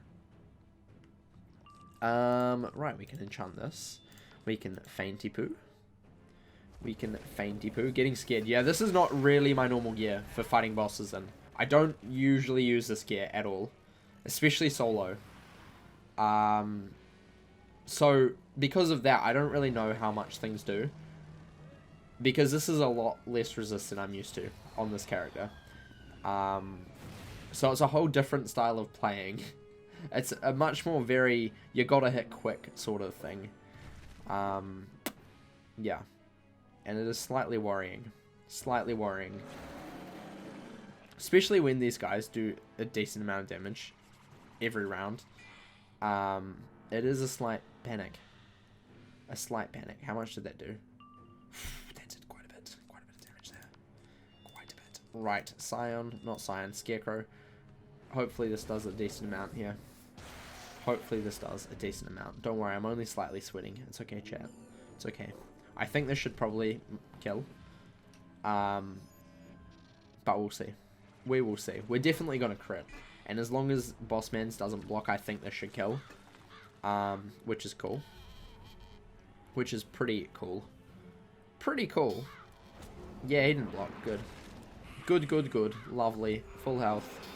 Right, we can enchant this. We can fainty poo. We can fainty poo. Getting scared. Yeah, this is not really my normal gear for fighting bosses in. I don't usually use this gear at all. Especially solo. So, because of that, I don't really know how much things do. Because this is a lot less resist than I'm used to on this character. So it's a whole different style of playing. It's a much more very, you gotta hit quick sort of thing. Yeah. And it is slightly worrying. Slightly worrying. Especially when these guys do a decent amount of damage every round. It is a slight panic. A slight panic. How much did that do? That did quite a bit. Quite a bit of damage there. Quite a bit. Right. Scion. Not Scion. Scarecrow. Hopefully this does a decent amount here. Hopefully this does a decent amount. Don't worry, I'm only slightly sweating. It's okay, chat. It's okay. I think this should probably kill. But we'll see. We will see. We're definitely going to crit. And as long as Bossman's doesn't block, I think this should kill. Which is cool. Which is pretty cool. Pretty cool. Yeah, he didn't block. Good. Good, good, good. Lovely. Full health.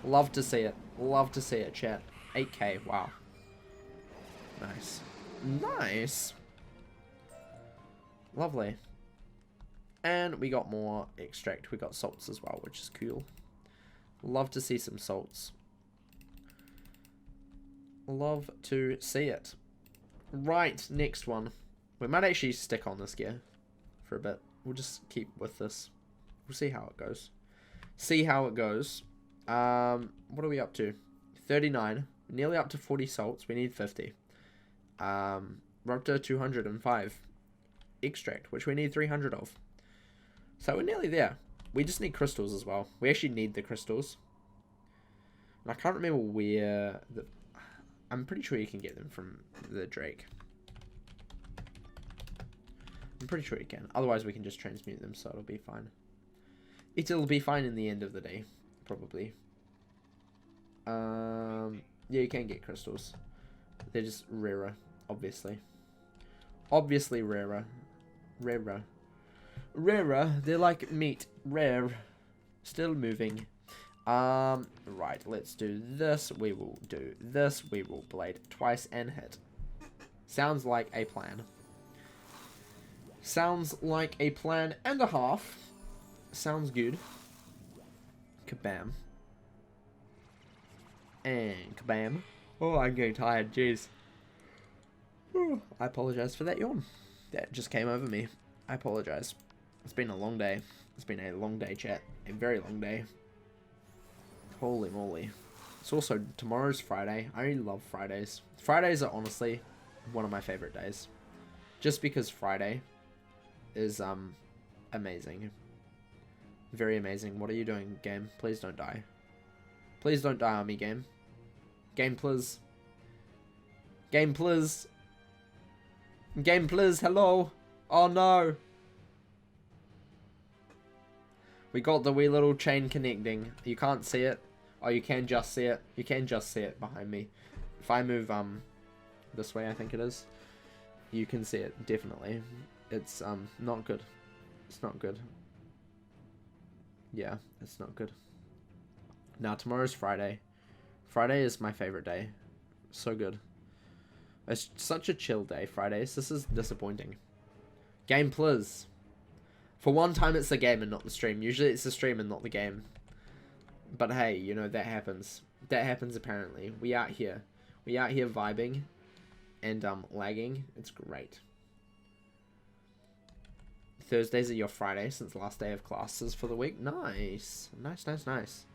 Love to see it. Love to see it, chat. 8k. Wow. Nice. Nice. Lovely. And we got more extract. We got salts as well, which is cool. Love to see some salts. Love to see it. Right, next one. We might actually stick on this gear for a bit. We'll just keep with this. We'll see how it goes. See how it goes. What are we up to? 39. Nearly up to 40 salts. We need 50. We're up to 205 extract, which we need 300 of. So we're nearly there. We just need crystals as well. We actually need the crystals. And I can't remember where the... I'm pretty sure you can get them from the Drake. I'm pretty sure you can. Otherwise we can just transmute them, so it'll be fine. It'll be fine in the end of the day, probably. Yeah, you can get crystals. They're just rarer, obviously. Obviously rarer. Rarer. Rarer. They're like meat. Rare. Still moving. Right, let's do this. We will do this. We will blade twice and hit. Sounds like a plan. Sounds like a plan and a half. Sounds good. Kabam. And kabam. Oh, I'm getting tired. Jeez. Ooh, I apologize for that yawn. That just came over me. I apologize. It's been a long day. It's been a long day, chat. A very long day. Holy moly. It's also, tomorrow's Friday. I really love Fridays. Fridays are honestly one of my favorite days. Just because Friday is, amazing. Very amazing. What are you doing, game? Please don't die. Please don't die on me, game. Game, please. Game, please. Game, please. Hello. Oh, no. We got the wee little chain connecting. You can't see it. Oh, you can just see it. You can just see it behind me. If I move, this way, I think it is. You can see it, definitely. It's, not good. It's not good. Yeah, it's not good. Now, tomorrow's Friday. Friday is my favorite day. So good. It's such a chill day, Fridays. This is disappointing. Game, please. For one time, it's the game and not the stream. Usually, it's the stream and not the game. But hey, you know, that happens. That happens, apparently. We out here. We out here vibing. And, lagging. It's great. Thursdays are your Friday since last day of classes for the week. Nice. Nice, nice, nice.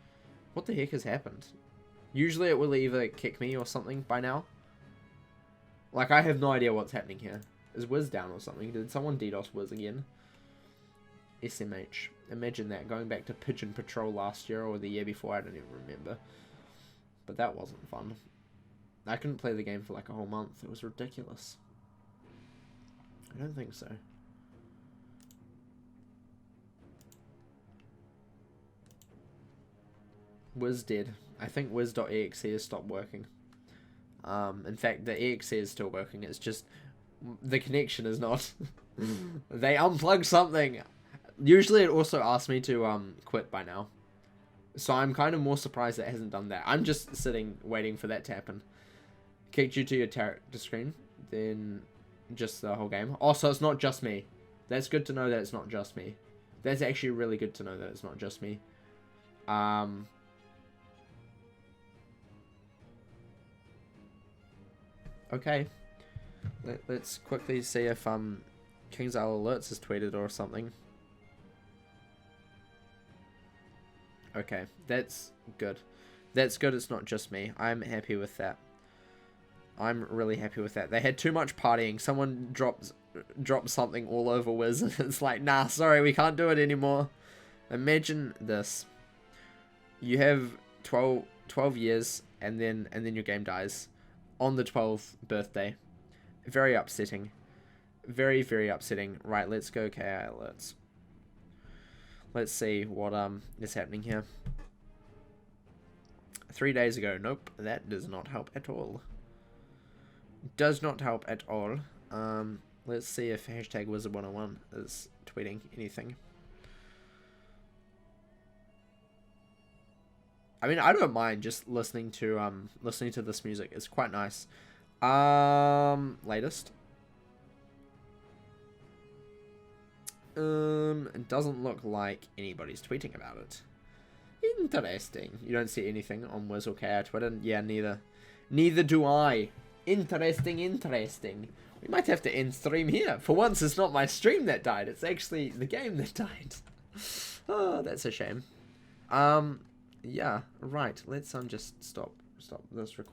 What the heck has happened? Usually it will either kick me or something by now. Like, I have no idea what's happening here. Is Wiz down or something? Did someone DDoS Wiz again? SMH. Imagine that. Going back to Pigeon Patrol last year or the year before. I don't even remember. But that wasn't fun. I couldn't play the game for like a whole month. It was ridiculous. I don't think so. Wiz dead. I think Wiz.exe has stopped working. In fact, the exe is still working. It's just the connection is not. They unplugged something. Usually it also asks me to quit by now. So I'm kind of more surprised that it hasn't done that. I'm just sitting waiting for that to happen. Kicked you to your character screen. Then just the whole game. Oh, so it's not just me. That's good to know that it's not just me. That's actually really good to know that it's not just me. Okay. Let's quickly see if King's Isle Alerts has tweeted or something. Okay, that's good. That's good, it's not just me. I'm happy with that. I'm really happy with that. They had too much partying. Someone dropped something all over Wiz, and it's like, nah, sorry, we can't do it anymore. Imagine this. You have 12 years, and then your game dies on the 12th birthday. Very upsetting. Very, very upsetting. Right, let's go KI Alerts. Let's see what is happening here. 3 days ago. Nope, that does not help at all. Does not help at all. Let's see if hashtag Wizard101 is tweeting anything. I mean, I don't mind just listening to this music. It's quite nice. Latest. It doesn't look like anybody's tweeting about it. Interesting. You don't see anything on WizOK Twitter? Yeah, neither. Neither do I. Interesting, interesting. We might have to end stream here. For once, it's not my stream that died. It's actually the game that died. Oh, that's a shame. Yeah, right. Let's just stop this recording.